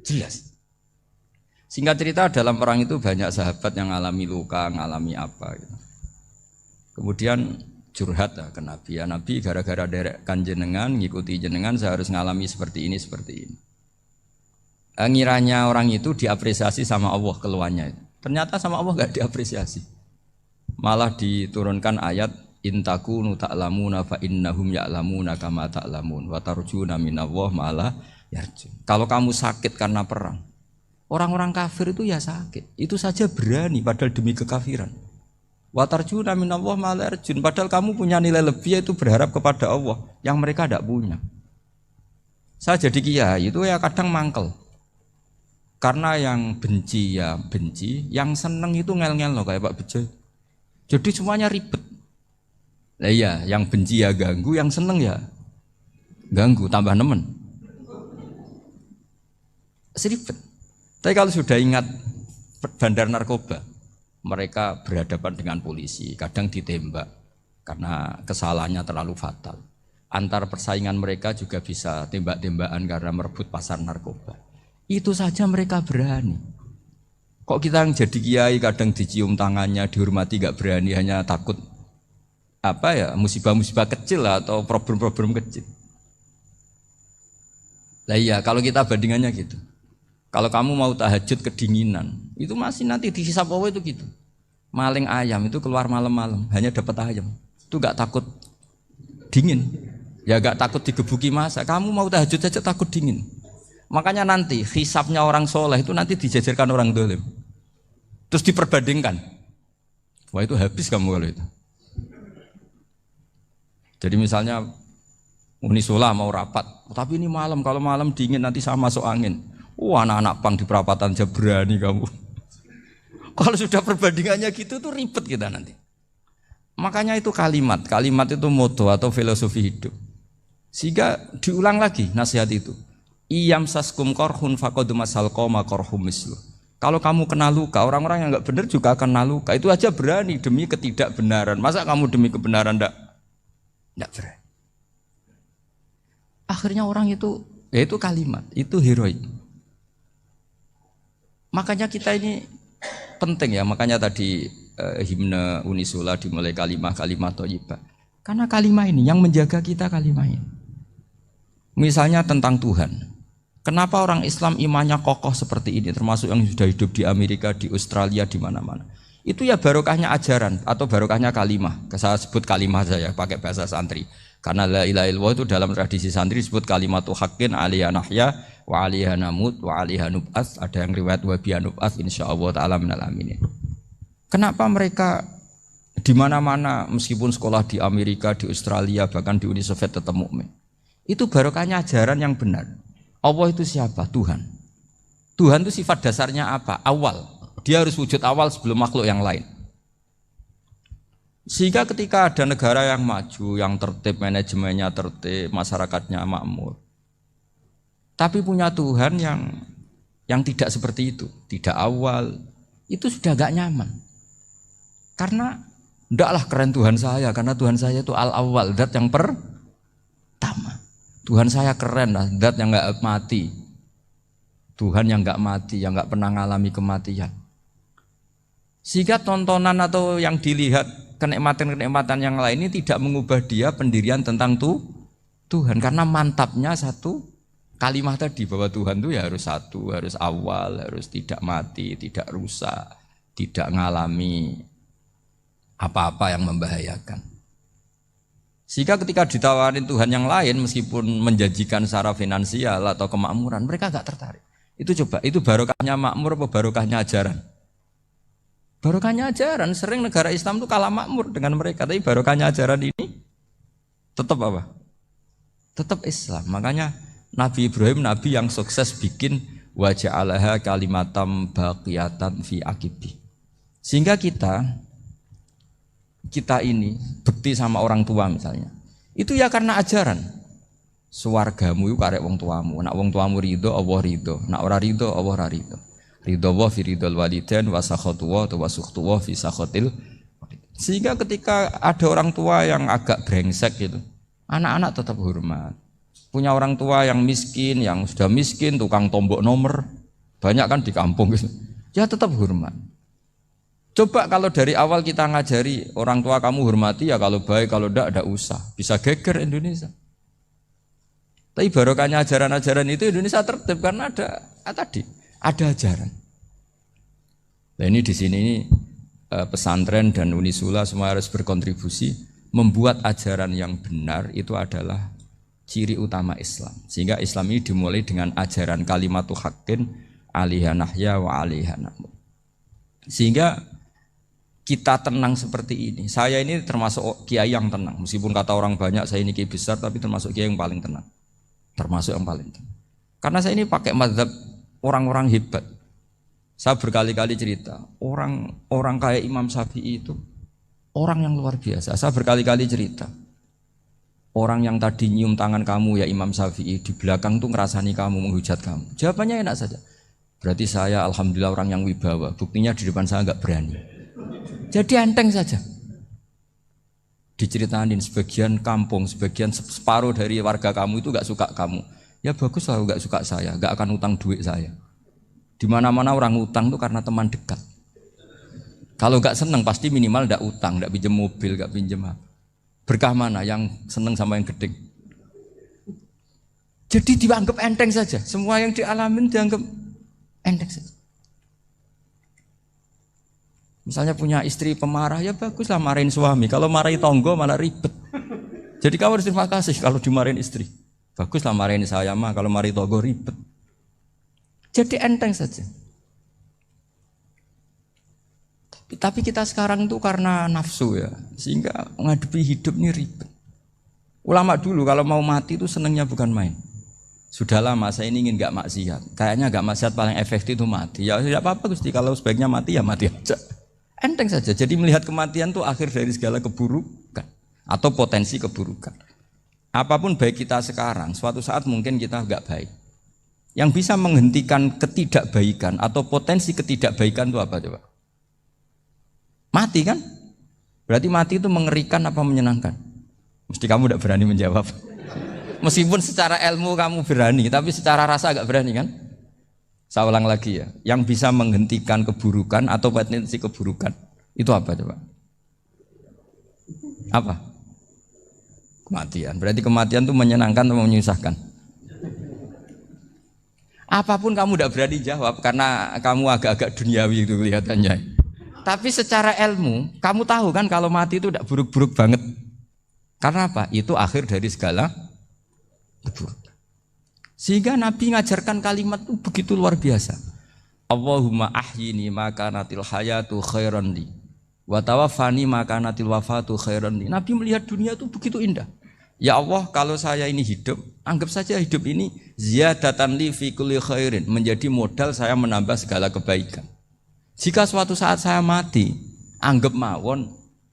jelas. Singkat cerita dalam perang itu banyak sahabat yang ngalami luka, ngalami apa gitu. Kemudian curhat ke Nabi, ya Nabi gara-gara derekkan jenengan, ngikuti jenengan saya harus ngalami seperti ini, seperti ini. Ngiranya orang itu diapresiasi sama Allah keluarnya. Ternyata sama Allah gak diapresiasi. Malah diturunkan ayat intakunu ta'lamuna fa innahum ya'lamuna kama ta'lamun wa tarjuna minallah ma'ala yarjun. Kalau kamu sakit karena perang, orang-orang kafir itu ya sakit. Itu saja berani padahal demi kekafiran. Wa tarjuna minallah ma'ala yarjun. Padahal kamu punya nilai lebih yaitu berharap kepada Allah yang mereka tidak punya. Saya jadi kiai itu ya kadang mangkel. Karena yang benci ya benci, yang seneng itu ngel-ngel loh kayak Pak Bejo. Jadi semuanya ribet. Nah iya, yang benci ya ganggu, yang seneng ya ganggu, tambah nemen. Seribet. Tapi kalau sudah ingat bandar narkoba, mereka berhadapan dengan polisi, kadang ditembak karena kesalahannya terlalu fatal. Antar persaingan mereka juga bisa tembak-tembakan karena merebut pasar narkoba. Itu saja mereka berani. Kok kita yang jadi kiai kadang dicium tangannya, dihormati gak berani, hanya takut musibah-musibah kecil lah, atau problem-problem kecil. Lah iya, kalau kita bandingannya gitu. Kalau kamu mau tahajud kedinginan, itu masih nanti dihisab Allah itu gitu. Maling ayam itu keluar malam-malam, hanya dapat ayam. Itu gak takut dingin. Ya gak takut digebuki masa. Kamu mau tahajud saja takut dingin. Makanya nanti hisabnya orang soleh itu nanti dijajarkan orang dolim. Terus diperbandingkan. Wah itu habis kamu kalau itu. Jadi misalnya Unisula mau rapat, tapi ini malam, kalau malam dingin nanti sama masuk angin. Anak-anak pang di perapatan aja berani kamu. Kalau sudah perbandingannya gitu tuh ribet kita nanti. Makanya itu kalimat itu moto atau filosofi hidup. Sehingga diulang lagi nasihat itu. Iyam saskum korhun faqad masal qoma korhum mislu. Kalau kamu kena luka, orang-orang yang enggak benar juga akan kena luka. Itu aja berani demi ketidakbenaran. Masa kamu demi kebenaran enggak berani? Akhirnya orang itu, ya itu kalimat, itu heroik. Makanya kita ini penting ya, makanya tadi himne Unisula dimulai kalimat thayyibah. Karena kalimat ini yang menjaga kita, kalimat ini. Misalnya tentang Tuhan. Kenapa orang Islam imannya kokoh seperti ini, termasuk yang sudah hidup di Amerika, di Australia, di mana-mana. Itu ya barokahnya ajaran atau barokahnya kalimah. Saya sebut kalimah saja pakai bahasa santri. Karena la ilaha illallah itu dalam tradisi santri disebut kalimatu haqqin alaiha nahya wa alaiha namut wa alaiha nub'ats. Ada yang riwayat wa biha nub'ats insyaallah taala minal aminin. Kenapa mereka di mana-mana meskipun sekolah di Amerika, di Australia, bahkan di Uni Soviet tetap mukmin? Itu barokahnya ajaran yang benar. Allah itu siapa? Tuhan. Tuhan itu sifat dasarnya apa? Awal. Dia harus wujud awal sebelum makhluk yang lain. Sehingga ketika ada negara yang maju, yang tertib, manajemennya tertib, masyarakatnya makmur, tapi punya Tuhan yang tidak seperti itu, tidak awal, itu sudah gak nyaman. Karena ndaklah keren Tuhan saya, karena Tuhan saya itu al-awwal, zat yang pertama. Tuhan saya keren lah, zat yang gak mati. Tuhan yang gak mati, yang gak pernah mengalami kematian. Sehingga tontonan atau yang dilihat kenikmatan-kenikmatan yang lain ini tidak mengubah dia pendirian tentang Tuhan. Karena mantapnya satu kalimat tadi, bahwa Tuhan itu ya harus satu, harus awal, harus tidak mati, tidak rusak, tidak mengalami apa-apa yang membahayakan. Sehingga ketika ditawarin Tuhan yang lain, meskipun menjanjikan secara finansial atau kemakmuran, mereka gak tertarik. Itu coba, itu barokahnya makmur apa barokahnya ajaran? Barokahnya ajaran. Sering negara Islam itu kalah makmur dengan mereka, tapi barokahnya ajaran ini tetap apa? Tetap Islam. Makanya Nabi Ibrahim, Nabi yang sukses bikin wa ja'alaha kalimatam baqiyatan fi aqibi. Sehingga kita ini bekti sama orang tua misalnya, itu ya karena ajaran. Suwargamu itu karek wong tuamu. Nak wong tuamu ridho, Allah ridho. Nak ora ridho, Allah ora ridho. Ridho wa fi ridhol walidain wa sakhatu wa sukhtu wa fi sakhatil. Sehingga ketika ada orang tua yang agak brengsek gitu, anak-anak tetap hormat. Punya orang tua yang miskin, yang sudah miskin, tukang tombok nomor, banyak kan di kampung gitu. Ya tetap hormat. Coba kalau dari awal kita ngajari orang tua kamu hormati ya, kalau baik, kalau enggak usah. Bisa geger Indonesia. Tapi barokahnya ajaran-ajaran itu Indonesia tertib karena ada ajaran. Nah ini di sini pesantren dan Unisula semua harus berkontribusi membuat ajaran yang benar itu adalah ciri utama Islam. Sehingga Islam ini dimulai dengan ajaran kalimatu haqqin alaiha nahya wa alaiha namut. Sehingga kita tenang seperti ini. Saya ini termasuk kiai yang tenang. Meskipun kata orang banyak saya ini kiai besar, tapi termasuk kiai yang paling tenang. Termasuk yang paling tenang. Karena saya ini pakai mazhab orang-orang hebat. Saya berkali-kali cerita, orang kayak Imam Syafi'i itu orang yang luar biasa. Saya berkali-kali cerita, orang yang tadi nyium tangan kamu ya Imam Syafi'i di belakang tuh ngerasani kamu, menghujat kamu. Jawabannya enak saja. Berarti saya alhamdulillah orang yang wibawa. Buktinya di depan saya nggak berani. Jadi enteng saja. Diceritain sebagian kampung, sebagian separuh dari warga kamu itu nggak suka kamu. Ya bagus lah nggak suka saya, nggak akan utang duit saya. Di mana-mana orang utang tuh karena teman dekat. Kalau nggak seneng pasti minimal nggak utang, nggak pinjam mobil, nggak pinjam apa. Berkah mana yang seneng sama yang gede? Jadi dianggap enteng saja. Semua yang dialamin dianggap enteng saja. Misalnya punya istri pemarah, ya baguslah marahin suami. Kalau marahin tonggo malah ribet. Jadi kamu harus terima kasih kalau dimarahin istri. Baguslah marahin saya mah, kalau marahin tonggo ribet. Jadi enteng saja. Tapi kita sekarang itu karena nafsu ya, sehingga menghadapi hidup ini ribet. Ulama dulu kalau mau mati itu senengnya bukan main. Sudah lama saya ini ingin gak maksiat. Kayaknya gak maksiat paling efektif itu mati. Ya tidak apa-apa Gusti, kalau sebaiknya mati ya mati aja. Enteng saja. Jadi melihat kematian itu akhir dari segala keburukan atau potensi keburukan. Apapun baik kita sekarang, suatu saat mungkin kita gak baik. Yang bisa menghentikan ketidakbaikan atau potensi ketidakbaikan itu apa coba? Mati kan? Berarti mati itu mengerikan apa menyenangkan? Mesti kamu tidak berani menjawab. Meskipun secara ilmu kamu berani, tapi secara rasa agak berani kan? Saya ulang lagi ya. Yang bisa menghentikan keburukan atau potensi keburukan itu apa coba? Apa? Kematian. Berarti kematian itu menyenangkan atau menyusahkan? Apapun kamu tidak berani jawab karena kamu agak-agak duniawi itu kelihatannya. Tapi secara ilmu, kamu tahu kan kalau mati itu tidak buruk-buruk banget. Karena apa? Itu akhir dari segala keburukan. Sehingga Nabi ngajarkan kalimat itu begitu luar biasa. Allahumma ahyini maka natil hayatu khairan li wa tawaffani maka natil wafatu khairan li. Nabi melihat dunia itu begitu indah. Ya Allah, kalau saya ini hidup, anggap saja hidup ini ziyadatan li fi kulli khairin, menjadi modal saya menambah segala kebaikan. Jika suatu saat saya mati, anggap mawon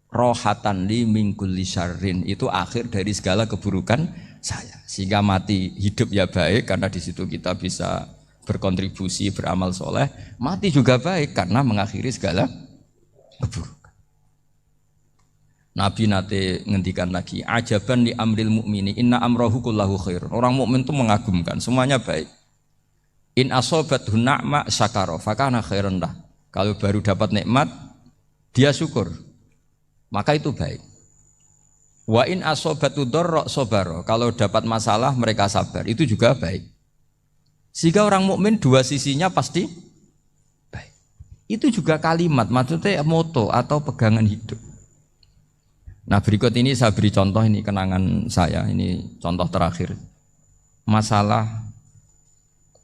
rohatan li min kulli syarrin, itu akhir dari segala keburukan saya. Sehingga mati hidup ya baik karena di situ kita bisa berkontribusi beramal soleh. Mati juga baik karena mengakhiri segala keburukan. Nabi nate ngendikan lagi, ajaban li amril mu'mini inna amrahu kullahu khair. Orang mukmin itu mengagumkan, semuanya baik. In asobathu na'ma syakara fakana khairan lah. Kalau baru dapat nikmat, dia syukur, maka itu baik. Wa in asobatu dharra sabara. Kalau dapat masalah mereka sabar, itu juga baik. Sehingga orang mukmin dua sisinya pasti baik. Itu juga kalimat, maksudnya moto atau pegangan hidup. Nah berikut ini saya beri contoh, ini kenangan saya, ini contoh terakhir. Masalah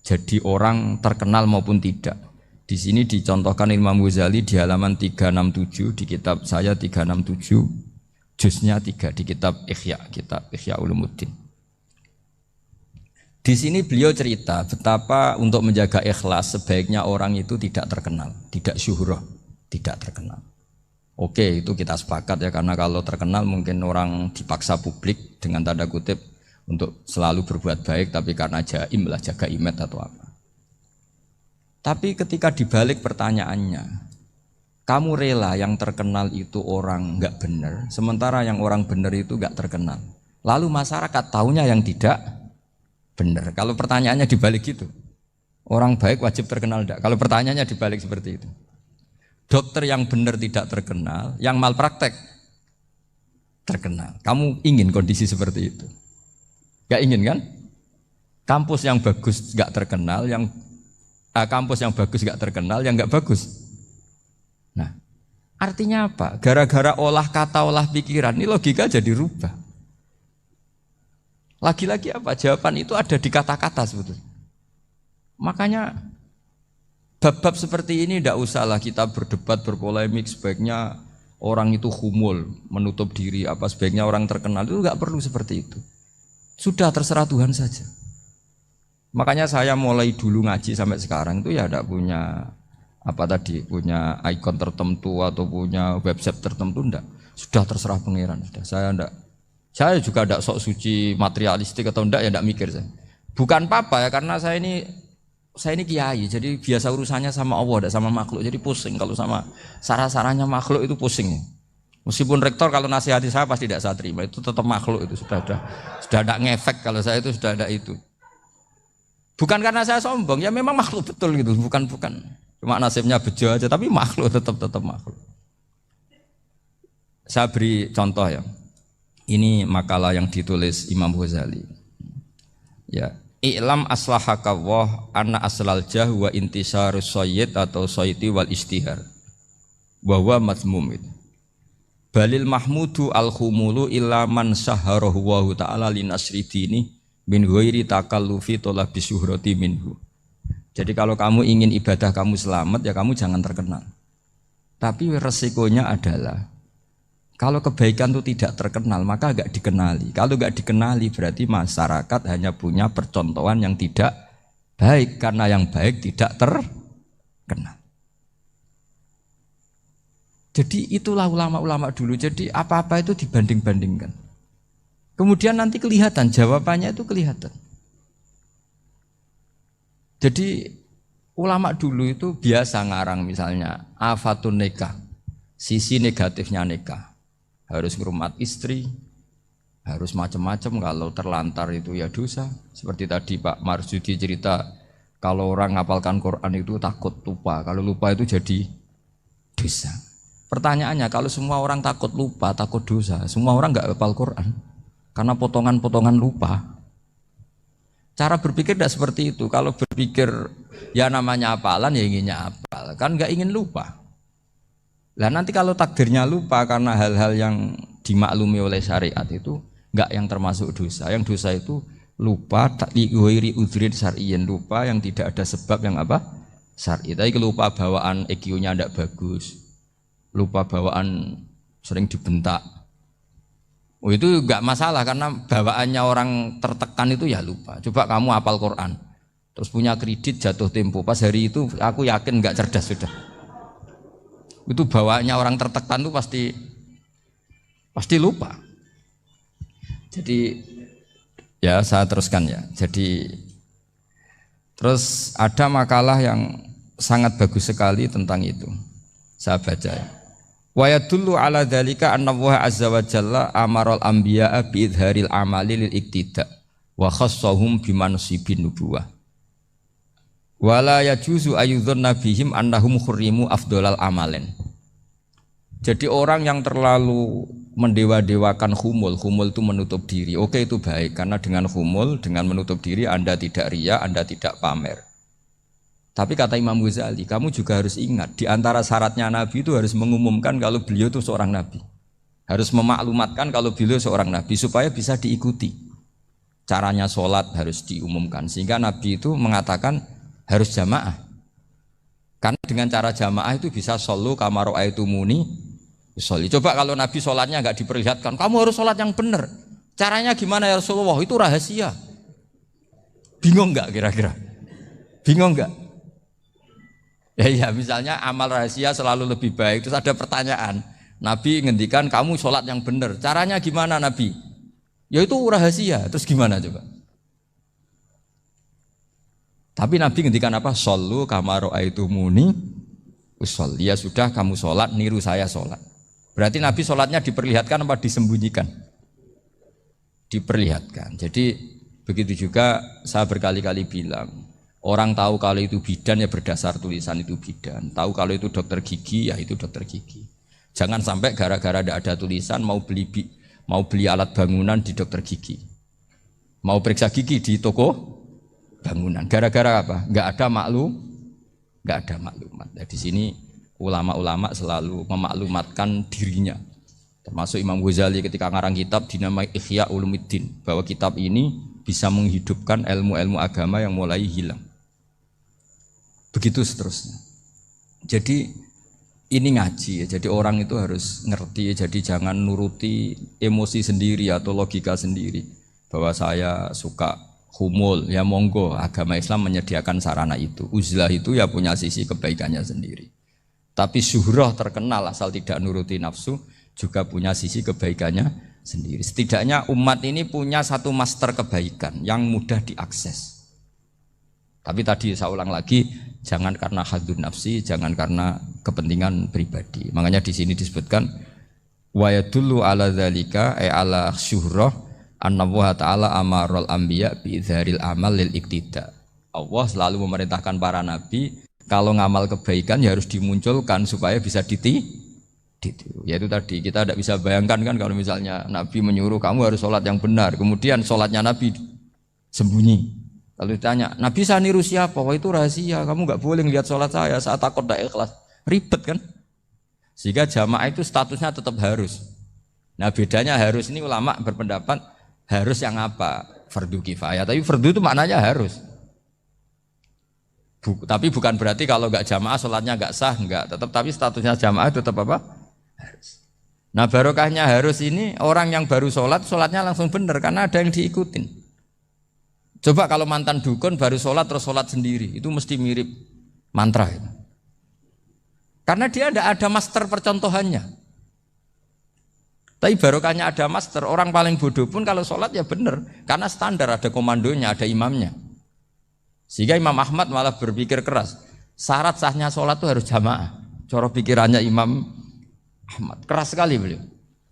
jadi orang terkenal maupun tidak. Di sini dicontohkan Imam Ghazali di halaman 367 di kitab saya 367, juznya 3 di kitab Ihya Ulumuddin. Di sini beliau cerita betapa untuk menjaga ikhlas sebaiknya orang itu tidak terkenal, tidak syuhrah, tidak terkenal. Oke, itu kita sepakat ya, karena kalau terkenal mungkin orang dipaksa publik dengan tanda kutip untuk selalu berbuat baik, tapi karena jaim lah, jaga image atau apa. Tapi ketika dibalik pertanyaannya, kamu rela yang terkenal itu orang nggak benar, sementara yang orang benar itu nggak terkenal. Lalu masyarakat taunya yang tidak benar. Kalau pertanyaannya dibalik gitu, orang baik wajib terkenal enggak? Kalau pertanyaannya dibalik seperti itu, dokter yang benar tidak terkenal, yang malpraktek terkenal. Kamu ingin kondisi seperti itu? Gak ingin kan? Kampus yang bagus gak terkenal, kampus yang bagus gak terkenal, yang gak bagus. Nah, artinya apa? Gara-gara olah kata, olah pikiran, ini logika jadi rubah. Lagi-lagi apa? Jawaban itu ada di kata-kata sebetulnya. Makanya bab-bab seperti ini tidak usahlah kita berdebat, berpolemik. Sebaiknya orang itu humul, menutup diri, apa sebaiknya orang terkenal, itu nggak perlu seperti itu. Sudah terserah Tuhan saja. Makanya saya mulai dulu ngaji sampai sekarang itu ya tidak punya punya ikon tertentu atau punya website tertentu, enggak. Sudah terserah pangeran, sudah. Saya enggak Saya juga tidak sok suci materialistik atau enggak ya tidak mikir saya. Bukan apa-apa ya karena saya ini kiai, jadi biasa urusannya sama Allah, tidak sama makhluk. Jadi pusing kalau sama sarah-sarahnya makhluk itu pusing. Meskipun rektor kalau nasihati saya pasti tidak saya terima, itu tetap makhluk itu sudah tidak ngefek kalau saya itu sudah ada itu. Bukan karena saya sombong, ya memang makhluk betul gitu, bukan. Cuma nasibnya bejo aja, tapi makhluk tetap makhluk. Saya beri contoh ya. Ini makalah yang ditulis Imam Ghazali. Ya, i'lam aslahaka Allah anna aslal jah wa intisarus sayyid atau sayyidi wal istihar. Wa huwa mazmum itu. Balil mahmudu al-khumulu illa man saharahu wa ta'ala linasri dini min ghairi takallufi talabi syuhrati minhu. Jadi kalau kamu ingin ibadah kamu selamat ya kamu jangan terkenal. Tapi resikonya adalah kalau kebaikan itu tidak terkenal maka enggak dikenali. Kalau enggak dikenali berarti masyarakat hanya punya percontohan yang tidak baik karena yang baik tidak terkenal. Jadi itulah ulama-ulama dulu. Jadi apa-apa itu dibanding-bandingkan. Kemudian nanti kelihatan jawabannya itu kelihatan. Jadi ulama dulu itu biasa ngarang misalnya afatun nikah, sisi negatifnya nikah. Harus ngurmat istri, harus macam-macam, kalau terlantar itu ya dosa. Seperti tadi Pak Marsudi cerita, kalau orang ngapalkan Quran itu takut lupa, kalau lupa itu jadi dosa. Pertanyaannya, kalau semua orang takut lupa, takut dosa, semua orang enggak hafal Quran karena potongan-potongan lupa. Cara berpikir tidak seperti itu. Kalau berpikir ya namanya hafalan ya inginnya hafal, kan enggak ingin lupa. Lah nanti kalau takdirnya lupa karena hal-hal yang dimaklumi oleh syariat itu enggak yang termasuk dosa. Yang dosa itu lupa takliwiri udrin syar'iyyin, lupa yang tidak ada sebab yang apa? Syar'i. Tapi lupa bawaan EQ-nya enggak bagus. Lupa bawaan sering dibentak. Oh itu enggak masalah karena bawaannya orang tertekan itu ya lupa. Coba kamu hafal Quran. Terus punya kredit jatuh tempo. Pas hari itu aku yakin enggak cerdas sudah. Itu bawaannya orang tertekan itu pasti lupa. Jadi ya saya teruskan ya. Jadi terus ada makalah yang sangat bagus sekali tentang itu. Saya baca ya. Wa yadullu ala dzalika anna Allah azza wa jalla amaral anbiya'a bi idharil amali lil iktida wa khassahum bi mansibin nubuwah. Wala yajuzu ayyudhanna bihim annahum khurrimu afdhalal amalen. Jadi orang yang terlalu mendewa-dewakan khumul itu menutup diri. Oke itu baik karena dengan khumul, dengan menutup diri Anda tidak riya, Anda tidak pamer. Tapi kata Imam Ghazali, kamu juga harus ingat di antara syaratnya Nabi itu harus mengumumkan kalau beliau itu seorang Nabi. Harus memaklumatkan kalau beliau seorang Nabi supaya bisa diikuti. Caranya sholat harus diumumkan sehingga Nabi itu mengatakan harus jamaah. Karena dengan cara jamaah itu bisa shollu kama ra'aitumuni usolli. Coba kalau Nabi sholatnya enggak diperlihatkan, kamu harus sholat yang benar. Caranya gimana ya Rasulullah? Itu rahasia. Bingung enggak kira-kira? Bingung enggak? Ya misalnya amal rahasia selalu lebih baik. Terus ada pertanyaan, Nabi ngendikan kamu sholat yang benar. Caranya gimana Nabi? Ya itu rahasia. Terus gimana coba? Tapi Nabi ngendikan apa? Shollu kama ra'aitumuni usolli. Ya sudah kamu sholat, niru saya sholat. Berarti Nabi sholatnya diperlihatkan apa disembunyikan? Diperlihatkan. Jadi begitu juga saya berkali-kali bilang, orang tahu kalau itu bidan ya berdasar tulisan itu bidan. Tahu kalau itu dokter gigi ya itu dokter gigi. Jangan sampai gara-gara tidak ada tulisan mau beli alat bangunan di dokter gigi. Mau periksa gigi di toko bangunan. Gara-gara apa? Enggak ada maklumat. Nah, di sini ulama-ulama selalu memaklumatkan dirinya. Termasuk Imam Ghazali ketika ngarang kitab dinamai Ihya Ulumuddin, bahwa kitab ini bisa menghidupkan ilmu-ilmu agama yang mulai hilang. Begitu seterusnya. Jadi ini ngaji ya. Jadi orang itu harus ngerti ya. Jadi jangan nuruti emosi sendiri atau logika sendiri. Bahwa saya suka humul, ya monggo, agama Islam menyediakan sarana itu. Uzlah itu ya punya sisi kebaikannya sendiri. Tapi syuhrah terkenal asal tidak nuruti nafsu juga punya sisi kebaikannya sendiri. Setidaknya umat ini punya satu master kebaikan yang mudah diakses. Tapi tadi saya ulang lagi, jangan karena hadun nafsi, jangan karena kepentingan pribadi. Makanya di sini disebutkan wa yadullu ala dzalika ay ala syuhrah anna Allah taala amarul anbiya bi izharil amal lil iktida. Allah selalu memerintahkan para nabi kalau ngamal kebaikan ya harus dimunculkan supaya bisa ditiru. Yaitu tadi kita tidak bisa bayangkan kan kalau misalnya Nabi menyuruh kamu harus sholat yang benar, kemudian sholatnya Nabi sembunyi. Kalau ditanya, Nabi saya niru siapa? Wah itu rahasia, kamu nggak boleh lihat sholat saya, saat takut tidak ikhlas. Ribet kan? Sehingga jamaah itu statusnya tetap harus. Nah bedanya harus ini ulama berpendapat harus yang apa? Fardu kifayah, tapi fardu itu maknanya harus. Tapi bukan berarti kalau nggak jamaah sholatnya nggak sah, nggak. Tapi statusnya jamaah tetap apa? Harus. Nah barokahnya harus ini orang yang baru sholat, sholatnya langsung benar karena ada yang diikutin. Coba kalau mantan dukun baru sholat terus sholat sendiri, itu mesti mirip mantra. Karena dia tidak ada master percontohannya. Tapi barokahnya ada master, orang paling bodoh pun kalau sholat ya benar, karena standar ada komandonya, ada imamnya. Sehingga Imam Ahmad malah berpikir keras, syarat sahnya sholat itu harus jamaah. Cara pikirannya Imam Ahmad, keras sekali beliau.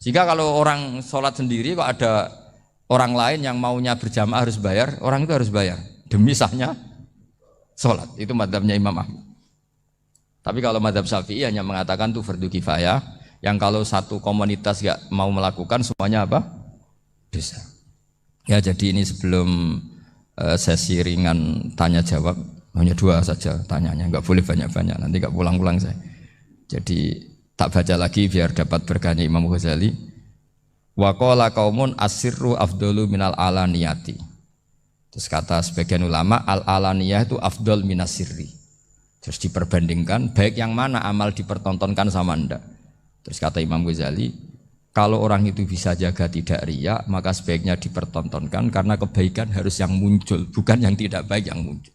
Jika kalau orang sholat sendiri kok ada orang lain yang maunya berjamaah harus bayar, orang itu harus bayar demi sahnya sholat. Itu madzhabnya Imam Ahmad. Tapi kalau madzhab Syafi'i hanya mengatakan itu fardu kifayah, yang kalau satu komunitas gak mau melakukan semuanya apa? Dosa. Ya jadi ini sebelum sesi ringan tanya jawab, hanya 2 saja tanyanya, nggak boleh banyak-banyak, nanti nggak pulang-pulang saya. Jadi tak baca lagi biar dapat berkahnya Imam Ghazali. Wa qala qaumun asirru afdalu minal alaniyati. Terus kata sebagian ulama al alaniyah itu afdal minas sirri. Terus diperbandingkan baik yang mana amal dipertontonkan sama anda. Terus kata Imam Ghazali, kalau orang itu bisa jaga tidak riya, maka sebaiknya dipertontonkan karena kebaikan harus yang muncul, bukan yang tidak baik yang muncul.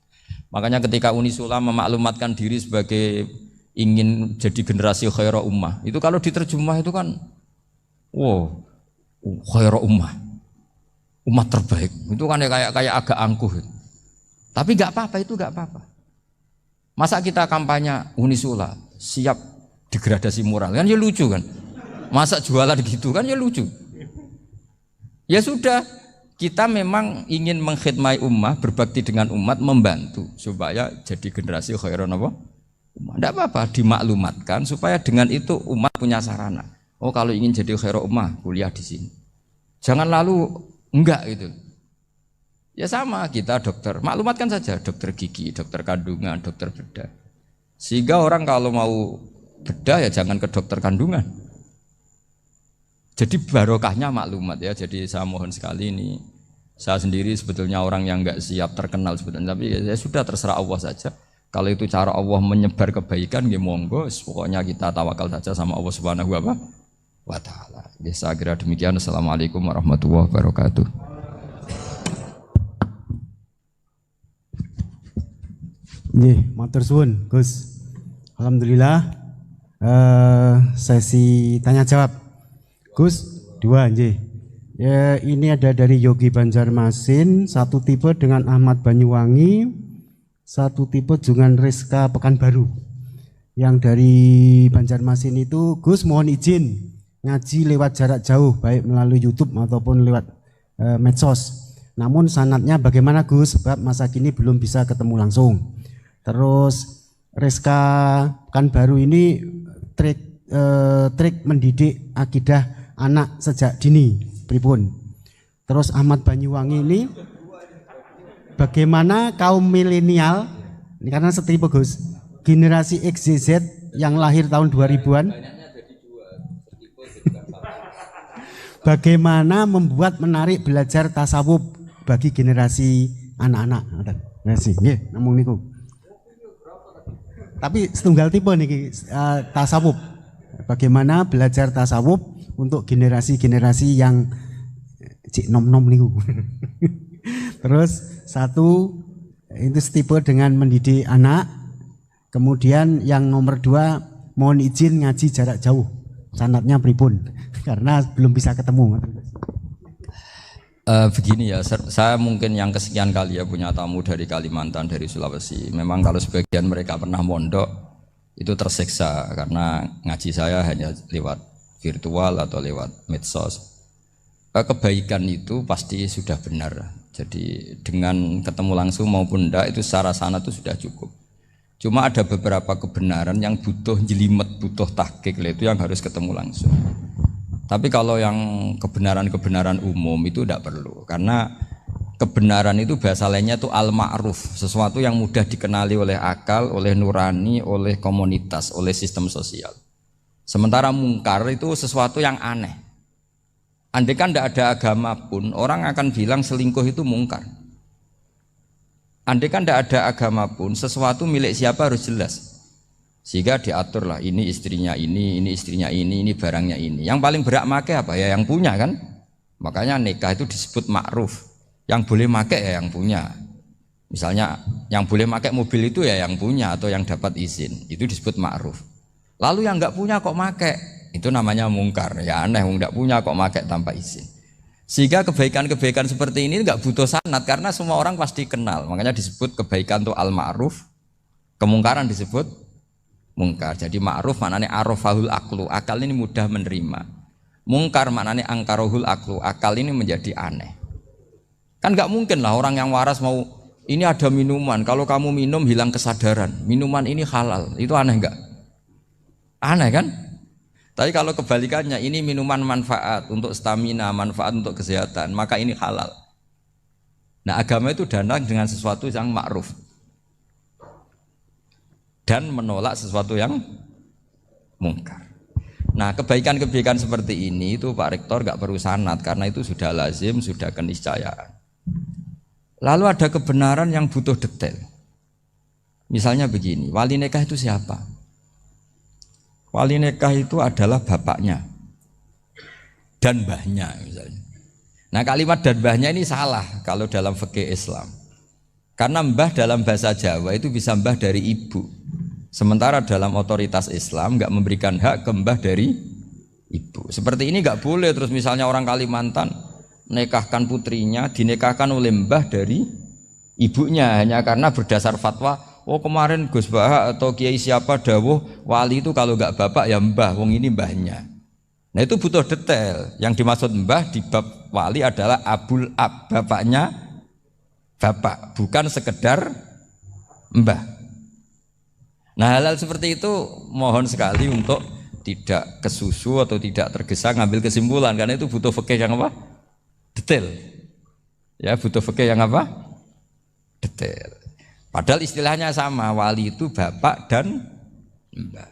Makanya ketika Unisula memaklumatkan diri sebagai ingin jadi generasi khairah ummah, itu kalau diterjemah itu kan wow, khairah ummah, umat terbaik. Itu kan kayak agak angkuh. Tapi nggak apa-apa, itu nggak apa-apa. Masa kita kampanye Unisula siap degradasi moral, kan ya lucu kan. Masa jualan gitu kan ya lucu. Ya sudah, kita memang ingin mengkhidmati ummah, berbakti dengan umat, membantu supaya jadi generasi khairah apa? Tidak apa-apa, dimaklumatkan supaya dengan itu umat punya sarana. Oh kalau ingin jadi khairah ummah, kuliah di sini. Jangan lalu enggak gitu. Ya sama kita dokter, maklumatkan saja dokter gigi, dokter kandungan, dokter bedah. Sehingga orang kalau mau bedah ya jangan ke dokter kandungan. Jadi barokahnya maklumat ya. Jadi saya mohon sekali ini, saya sendiri sebetulnya orang yang enggak siap terkenal sebetulnya, tapi ya sudah terserah Allah saja. Kalau itu cara Allah menyebar kebaikan, ya monggo. Pokoknya kita tawakal saja sama Allah Subhanahu wa Ta'ala. Ya, saya kira demikian. Assalamualaikum warahmatullahi wabarakatuh. Nggih, matur suwun, Gus. Alhamdulillah. Sesi tanya jawab. Gus, 2 nggih. Ya, ini ada dari Yogi Banjarmasin, satu tipe dengan Ahmad Banyuwangi, satu tipe dengan Rizka Pekanbaru. Yang dari Banjarmasin itu, Gus mohon izin ngaji lewat jarak jauh, baik melalui YouTube ataupun lewat medsos. Namun sanadnya bagaimana Gus? Sebab masa kini belum bisa ketemu langsung. Terus Rizka Pekanbaru ini trik mendidik akidah anak sejak dini, pripun. Terus Ahmad Banyuwangi ini bagaimana kaum milenial, ini karena setipe Gus, generasi XYZ yang lahir tahun 2000-an, bagaimana membuat menarik belajar tasawuf bagi generasi anak-anak. Nggih, namung niku. Tapi setunggal tipe niki tasawuf. Bagaimana belajar tasawuf untuk generasi-generasi yang cik nom-nom niku. Terus satu itu setipe dengan mendidik anak. Kemudian yang nomor 2 mohon izin ngaji jarak jauh. Sanadnya pripun karena belum bisa ketemu. Begini ya, saya mungkin yang kesekian kali ya punya tamu dari Kalimantan, dari Sulawesi. Memang kalau sebagian mereka pernah mondok itu tersiksa karena ngaji saya hanya lewat virtual atau lewat medsos. Kebaikan itu pasti sudah benar. Jadi dengan ketemu langsung maupun enggak itu secara sana itu sudah cukup. Cuma ada beberapa kebenaran yang butuh jelimet, butuh tahqiq, itu yang harus ketemu langsung. Tapi kalau yang kebenaran-kebenaran umum itu tidak perlu, karena kebenaran itu bahasa lainnya itu al-ma'ruf, sesuatu yang mudah dikenali oleh akal, oleh nurani, oleh komunitas, oleh sistem sosial. Sementara mungkar itu sesuatu yang aneh. Andai kan tidak ada agama pun, orang akan bilang selingkuh itu mungkar. Andai kan tidak ada agama pun, sesuatu milik siapa harus jelas. Sehingga diaturlah ini istrinya ini istrinya ini barangnya ini. Yang paling berhak make apa ya yang punya kan. Makanya nikah itu disebut ma'ruf. Yang boleh make ya yang punya. Misalnya yang boleh make mobil itu ya yang punya atau yang dapat izin. Itu disebut ma'ruf. Lalu yang enggak punya kok make, itu namanya mungkar. Ya aneh yang enggak punya kok make tanpa izin. Sehingga kebaikan-kebaikan seperti ini enggak butuh sanad karena semua orang pasti kenal. Makanya disebut kebaikan itu al-ma'ruf. Kemungkaran disebut mungkar. Jadi ma'ruf maknanya arafahul aklu, akal ini mudah menerima. Mungkar maknanya angkarohul aklu, akal ini menjadi aneh. Kan nggak mungkin lah orang yang waras mau ini ada minuman, kalau kamu minum hilang kesadaran, minuman ini halal, itu aneh nggak? Aneh kan? Tapi kalau kebalikannya ini minuman manfaat untuk stamina, manfaat untuk kesehatan, maka ini halal. Nah agama itu datang dengan sesuatu yang ma'ruf dan menolak sesuatu yang mungkar. Nah kebaikan-kebaikan seperti ini itu Pak Rektor gak perlu sanad karena itu sudah lazim, sudah keniscayaan. Lalu ada kebenaran yang butuh detail. Misalnya begini, wali nikah itu siapa? Wali nikah itu adalah bapaknya dan mbahnya misalnya. Nah kalimat dan mbahnya ini salah kalau dalam fikih Islam. Karena mbah dalam bahasa Jawa itu bisa mbah dari ibu. Sementara dalam otoritas Islam nggak memberikan hak ke mbah dari ibu. Seperti ini nggak boleh. Terus misalnya orang Kalimantan nikahkan putrinya dinikahkan oleh mbah dari ibunya hanya karena berdasar fatwa. Oh kemarin Gus Bah atau Kiai siapa dawuh wali itu kalau nggak bapak ya mbah. Wong ini mbahnya. Nah itu butuh detail. Yang dimaksud mbah di bab wali adalah abul ab, bapaknya bapak, bukan sekedar mbah. Nah hal-hal seperti itu mohon sekali untuk tidak kesusu atau tidak tergesa ngambil kesimpulan karena itu butuh fikih yang apa? Detail. Ya butuh fikih yang apa? Detail. Padahal istilahnya sama, wali itu bapak dan mbah.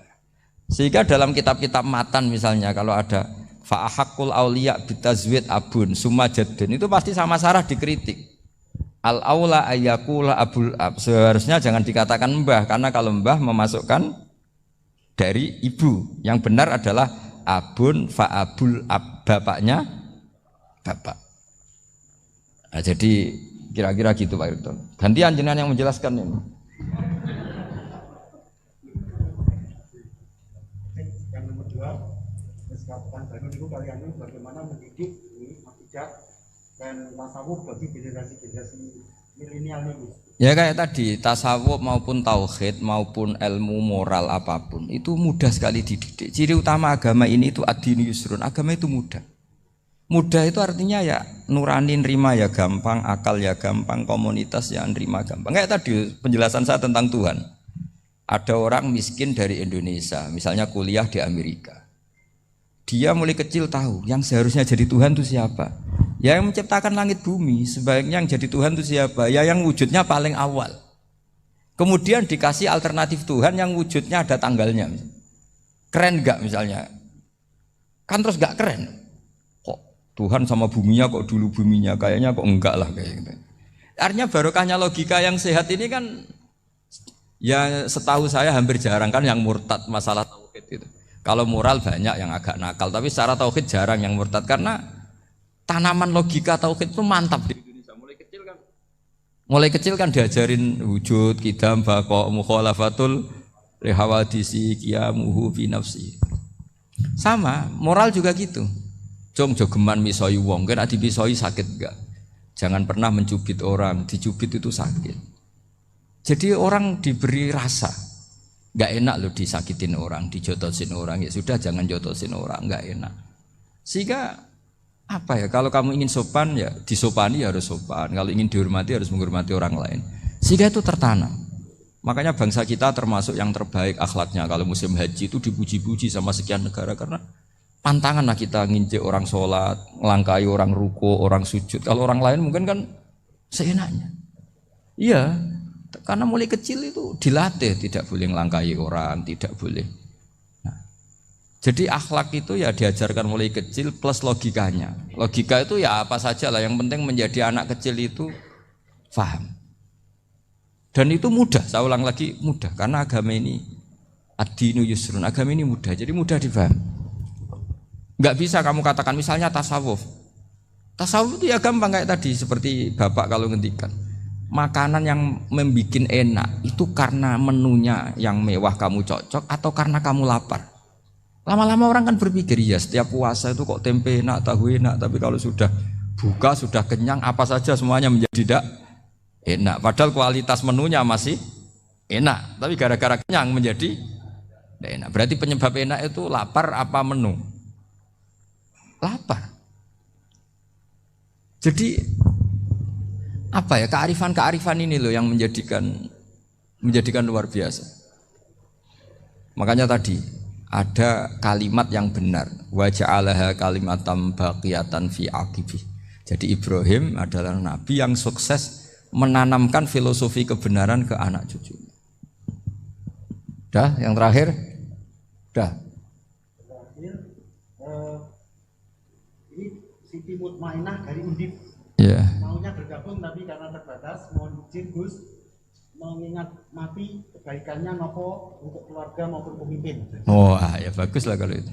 Sehingga dalam kitab-kitab matan misalnya kalau ada fa'ahakul auliya bitazwid abun summa jaddun itu pasti sama Sarah dikritik. Al-aula ayyakula abul ab, seharusnya jangan dikatakan mbah karena kalau mbah memasukkan dari ibu, yang benar adalah abun fa'abul ab, bapaknya bapak. Nah, jadi kira-kira gitu Pak Irton. Gantian jenengan yang menjelaskan ini. Yang nomor 2, kesempatan baru itu kalian bagaimana mendidik ini akidah dan tasawuf bagi generasi-generasi milenial ini. Ya kayak tadi, tasawuf maupun tauhid maupun ilmu moral apapun itu mudah sekali dididik. Ciri utama agama ini itu ad-dinu yusrun, agama itu mudah. Mudah itu artinya ya nurani nerima ya gampang, akal ya gampang, komunitas ya nerima gampang. Kayak tadi penjelasan saya tentang Tuhan. Ada orang miskin dari Indonesia, misalnya kuliah di Amerika. Dia mulai kecil tahu yang seharusnya jadi Tuhan itu siapa. Ya yang menciptakan langit bumi, sebaiknya yang jadi Tuhan itu siapa? Ya yang wujudnya paling awal. Kemudian dikasih alternatif Tuhan yang wujudnya ada tanggalnya. Keren enggak misalnya? Kan terus enggak keren. Kok Tuhan sama buminya kok dulu buminya? Kayaknya kok enggak lah kayak gitu. Artinya barokahnya logika yang sehat ini kan ya setahu saya hampir jarang kan yang murtad masalah tauhid itu. Kalau moral banyak yang agak nakal, tapi secara tauhid jarang yang murtad karena tanaman logika tauhid itu mantap di Indonesia. Mulai kecil kan diajarin wujud, qidam, baqa, mukhalafatul lihawadisi, qiyamuhu fi nafsi. Sama, moral juga gitu. Cung jogeman misoi wong, kan adi misoi sakit enggak? Jangan pernah mencubit orang, dicubit itu sakit. Jadi orang diberi rasa, enggak enak loh disakitin orang, dijotosin orang, ya sudah jangan jotosin orang, enggak enak. Sehingga apa ya, kalau kamu ingin sopan ya disopani ya harus sopan, kalau ingin dihormati harus menghormati orang lain. Sehingga itu tertanam. Makanya bangsa kita termasuk yang terbaik akhlaknya. Kalau musim haji itu dipuji-puji sama sekian negara karena pantangan lah kita nginjek orang sholat, melangkai orang ruko, orang sujud. Kalau orang lain mungkin kan seenaknya. Iya, karena mulai kecil itu dilatih tidak boleh melangkai orang, tidak boleh. Nah, jadi akhlak itu ya diajarkan mulai kecil plus logikanya. Logika itu ya apa saja lah, yang penting menjadi anak kecil itu paham. Dan itu mudah, saya ulang lagi mudah, karena agama ini ad-dinu yusrun, agama ini mudah, jadi mudah dipaham. Enggak bisa kamu katakan misalnya tasawuf. Tasawuf itu ya gampang kayak tadi, seperti Bapak kalau ngendikan. Makanan yang membikin enak itu karena menunya yang mewah kamu cocok atau karena kamu lapar. Lama-lama orang kan berpikir, ya setiap puasa itu kok tempe enak, tahu enak, tapi kalau sudah buka, sudah kenyang, apa saja semuanya menjadi tidak enak. Padahal kualitas menunya masih enak, tapi gara-gara kenyang menjadi tidak enak. Berarti penyebab enak itu lapar apa menu? Lapar. Jadi apa ya, kearifan ini loh yang menjadikan luar biasa. Makanya tadi ada kalimat yang benar, wa ja'alaha kalimatam baqiyatan fi aqibih. Jadi Ibrahim adalah nabi yang sukses menanamkan filosofi kebenaran ke anak cucunya. Dah, yang terakhir. Dah. Siti Mutmainah dari Undip. Yeah. Maunya bergabung tapi karena terbatas, mohon izin Gus mengingat mati kebaikannya nopo untuk keluarga maupun pemimpin. Oh ya bagus lah kalau itu.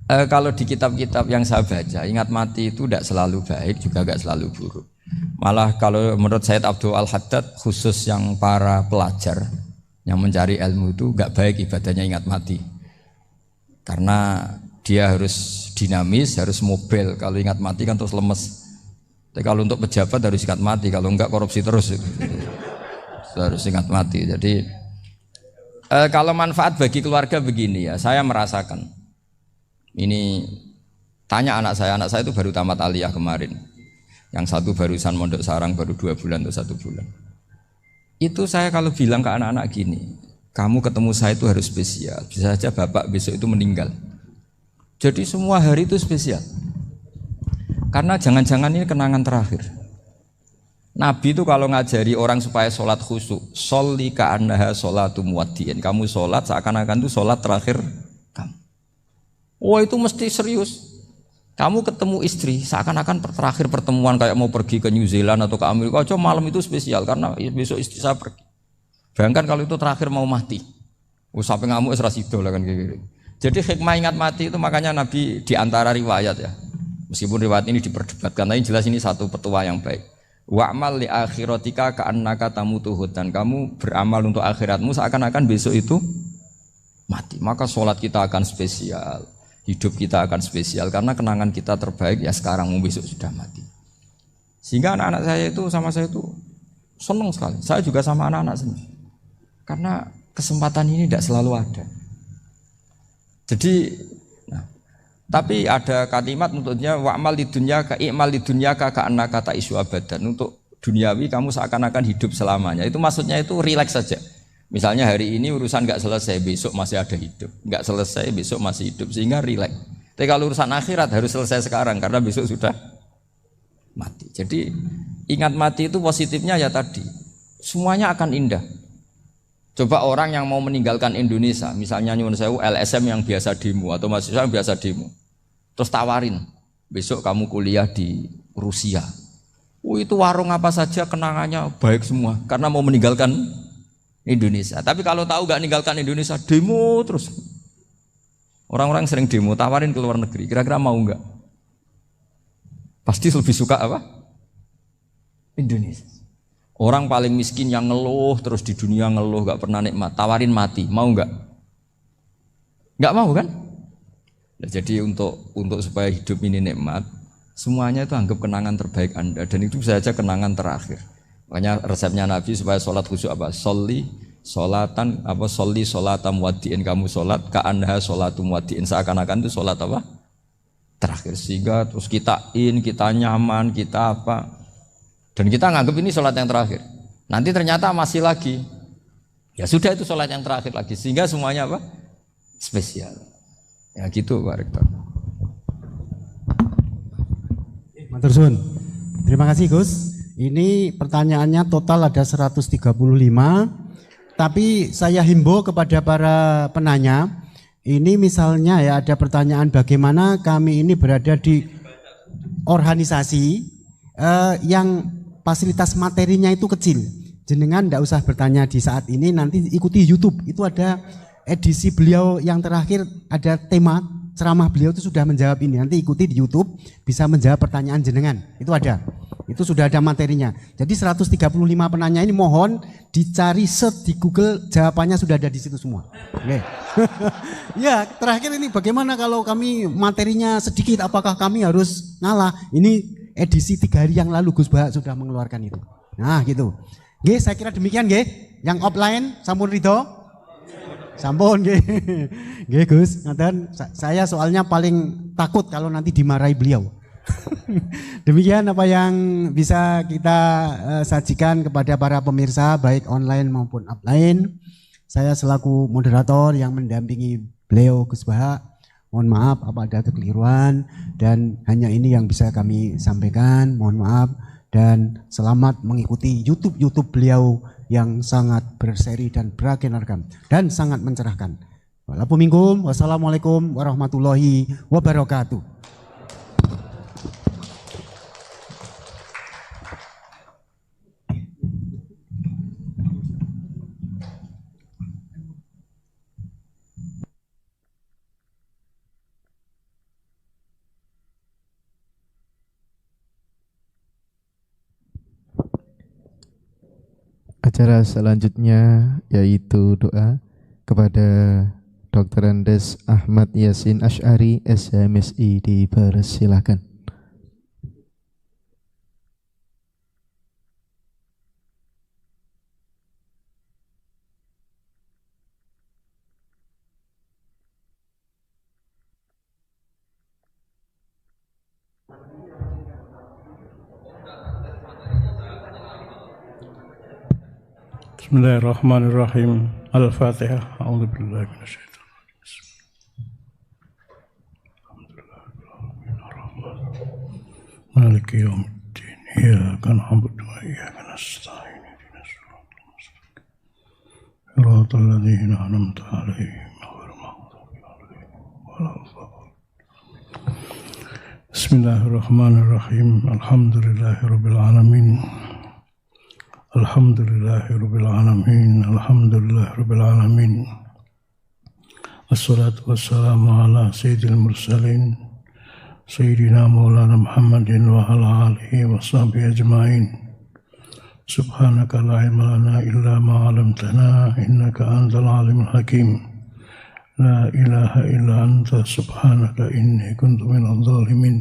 Kalau di kitab-kitab yang saya baca, ingat mati itu tidak selalu baik juga tidak selalu buruk. Malah kalau menurut Sayyid Abdul Al-Haddad, khusus yang para pelajar yang mencari ilmu itu nggak baik ibadahnya ingat mati, karena dia harus dinamis, harus mobil. Kalau ingat mati kan terus lemes. Tapi kalau untuk pejabat harus ingat mati, kalau enggak korupsi terus. Harus ingat mati. Jadi kalau manfaat bagi keluarga begini ya, saya merasakan. Ini tanya anak saya itu baru tamat aliyah kemarin. Yang satu barusan mondok sarang baru 2 bulan atau 1 bulan. Itu saya kalau bilang ke anak-anak gini, kamu ketemu saya itu harus spesial. Bisa saja bapak besok itu meninggal. Jadi semua hari itu spesial. Karena jangan-jangan ini kenangan terakhir. Nabi itu kalau ngajari orang supaya sholat khusyuk, sholli ka'annaha sholatu muwaddi'in. Kamu sholat seakan-akan itu sholat terakhir kamu. Oh itu mesti serius. Kamu ketemu istri seakan-akan terakhir pertemuan, kayak mau pergi ke New Zealand atau ke Amerika. Aja malam itu spesial karena besok istri saya pergi. Bayangkan kalau itu terakhir mau mati. Sampai ngamuk serasido lah kan gitu. Jadi hikmah ingat mati itu makanya Nabi diantara riwayat ya. Meskipun riwayat ini diperdebatkan, tapi jelas ini satu petua yang baik. Wa'mal li akhiratika ka'annaka tamutu hudan. Kamu beramal untuk akhiratmu seakan-akan besok itu mati. Maka sholat kita akan spesial, hidup kita akan spesial karena kenangan kita terbaik ya sekarang, besok sudah mati. Sehingga anak-anak saya itu sama saya itu senang sekali. Saya juga sama anak-anak senang. Karena kesempatan ini tidak selalu ada. Jadi, tapi ada kalimat untuknya wa'mal lidunya ka i'mal lidunya ka ka'annaka ta'isu abadan. Untuk duniawi kamu seakan-akan hidup selamanya. Itu maksudnya itu rileks saja. Misalnya hari ini urusan enggak selesai, besok masih ada hidup. Enggak selesai, besok masih hidup, sehingga rileks. Tapi kalau urusan akhirat harus selesai sekarang karena besok sudah mati. Jadi ingat mati itu positifnya ya tadi, semuanya akan indah. Coba orang yang mau meninggalkan Indonesia, misalnya nyuwun sewu LSM yang biasa demo atau mahasiswa yang biasa demo, terus tawarin, besok kamu kuliah di Rusia. Itu warung apa saja kenangannya baik semua, karena mau meninggalkan Indonesia. Tapi kalau tahu gak meninggalkan Indonesia, demo terus. Orang-orang sering demo, tawarin ke luar negeri, kira-kira mau gak? Pasti lebih suka apa? Indonesia. Orang paling miskin yang ngeluh terus di dunia ngeluh gak pernah nikmat, tawarin mati, mau gak? Gak mau kan? Jadi untuk supaya hidup ini nikmat, semuanya itu anggap kenangan terbaik Anda, dan itu bisa saja kenangan terakhir. Makanya resepnya Nabi supaya sholat khusyuk apa? Sholli sholatam wadiin, kamu sholat ka'anha sholatum wadiin, seakan-akan itu sholat apa? Terakhir. Sehingga terus kita nyaman, kita apa, dan kita nganggap ini sholat yang terakhir. Nanti ternyata masih lagi, ya sudah itu sholat yang terakhir lagi, sehingga semuanya apa? Spesial. Ya gitu Pak Rektor. Matur suwun. Terima kasih Gus. Ini pertanyaannya total ada 135, tapi saya himbau kepada para penanya, ini misalnya ya ada pertanyaan bagaimana kami ini berada di organisasi yang fasilitas materinya itu kecil. Jenengan tidak usah bertanya di saat ini, nanti ikuti YouTube. Itu ada edisi beliau yang terakhir, ada tema ceramah beliau itu sudah menjawab ini. Nanti ikuti di YouTube, bisa menjawab pertanyaan jenengan. Itu ada. Itu sudah ada materinya. Jadi 135 penanya ini mohon dicari search di Google, jawabannya sudah ada di situ semua. Oke. Ya, terakhir ini bagaimana kalau kami materinya sedikit, apakah kami harus ngalah? Ini edisi 3 hari yang lalu Gus Bahak sudah mengeluarkan itu. Nah, gitu. Nggih, saya kira demikian nggih. Yang offline sampun ridho? Sampun nggih. Nggih Gus, ngaten saya soalnya paling takut kalau nanti dimarahi beliau. Demikian apa yang bisa kita sajikan kepada para pemirsa baik online maupun offline. Saya selaku moderator yang mendampingi beliau Gus Bahak, mohon maaf apa ada kekeliruan, dan hanya ini yang bisa kami sampaikan. Mohon maaf dan selamat mengikuti YouTube beliau yang sangat berseri dan beragenarkan dan sangat mencerahkan. Wassalamualaikum warahmatullahi wabarakatuh. Acara selanjutnya yaitu doa kepada Dr. Andes Ahmad Yasin Asy'ari, SMSI, dipersilakan. Bismillahirrahmanirrahim. Al-Fatihah. A'udzu billahi minasyaitonir rajim. Maliki yaumiddin. Iyyaka na'budu wa iyyaka nasta'in. Ihdinas siratal mustaqim. Siratal ladzina an'amta 'alaihim ghairil maghdubi 'alaihim waladdallin. Bismillahirrahmanirrahim. Alhamdulillahirabbil alamin. Alhamdulillahirabbil alamin. Alhamdulillahirabbil alamin. Assalatu wassalamu ala sayyidil mursalin sayyidina maulana Muhammadin wa ala alihi wa sahbihi ajmain. Subhanaka la ilma lana illa ma 'allamtana innaka antal alimul hakim. La ilaha illa anta subhanaka inni kuntu minadh dhalimin.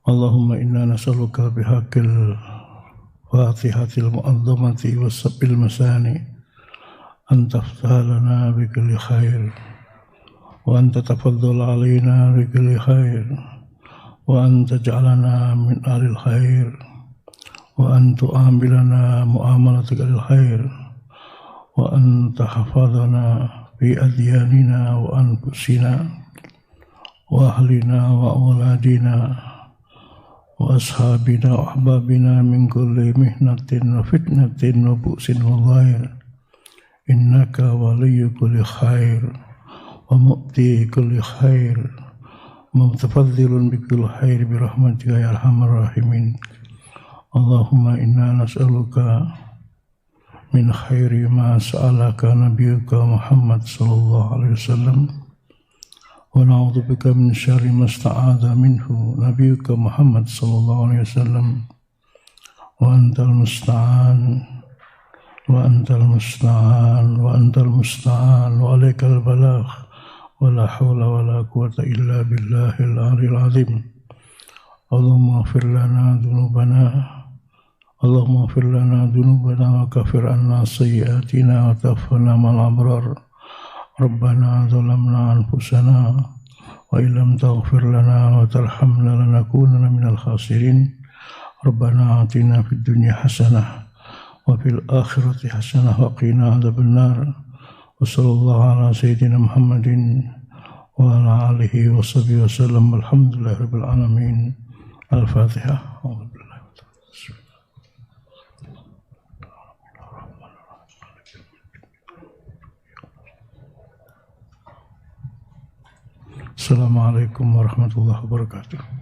Allahumma inna nas'aluka bihaqqil Fatihatil mu'azzamati wassabil masani an taftah lana bikulli khair wa anta tafaddal alaina bikulli khair wa anta ja'alana min ahlil khair wa anta amilana mu'amalatika lil khair wa anta hafadhana fi adyanina wa anfusina wa ahlina wa awladina wa ashabina wa ahbabina min kulli mihnatin wa fitnatin wa bu'sin wa dhair. Innaka waliyyu kulli khair wa mu'ti kulli khair mutafadzilun bi kulli khair bi rahmatika ya arhamar rahimin. Allahumma inna nas'aluka min khairi ma sa'alaka nabiyyuka Muhammad sallallahu alaihi wasallam wa na'udzu bika min syarri ma sta'adha minhu nabiyyuka Muhammad sallallahu alaihi wasallam wa antal musta'an wa antal musta'an wa antal musta'an wa alaikal balagh ولا حول ولا قوة إلا بالله العلي العظيم اللهم اغفر لنا ذنوبنا اللهم اغفر لنا ذنوبنا وكفر عنا سيئاتنا وتوفنا مع الأبرار ربنا ظلمنا أنفسنا وإن لم تغفر لنا وترحمنا لنكونن من الخاسرين ربنا آتنا في الدنيا حسنة وفي الآخرة حسنة وقنا عذاب النار وصلى الله على سيدنا محمد وعلى آله وصحبه وسلم والحمد لله رب العالمين الفاتحة. Assalamualaikum warahmatullahi wabarakatuh.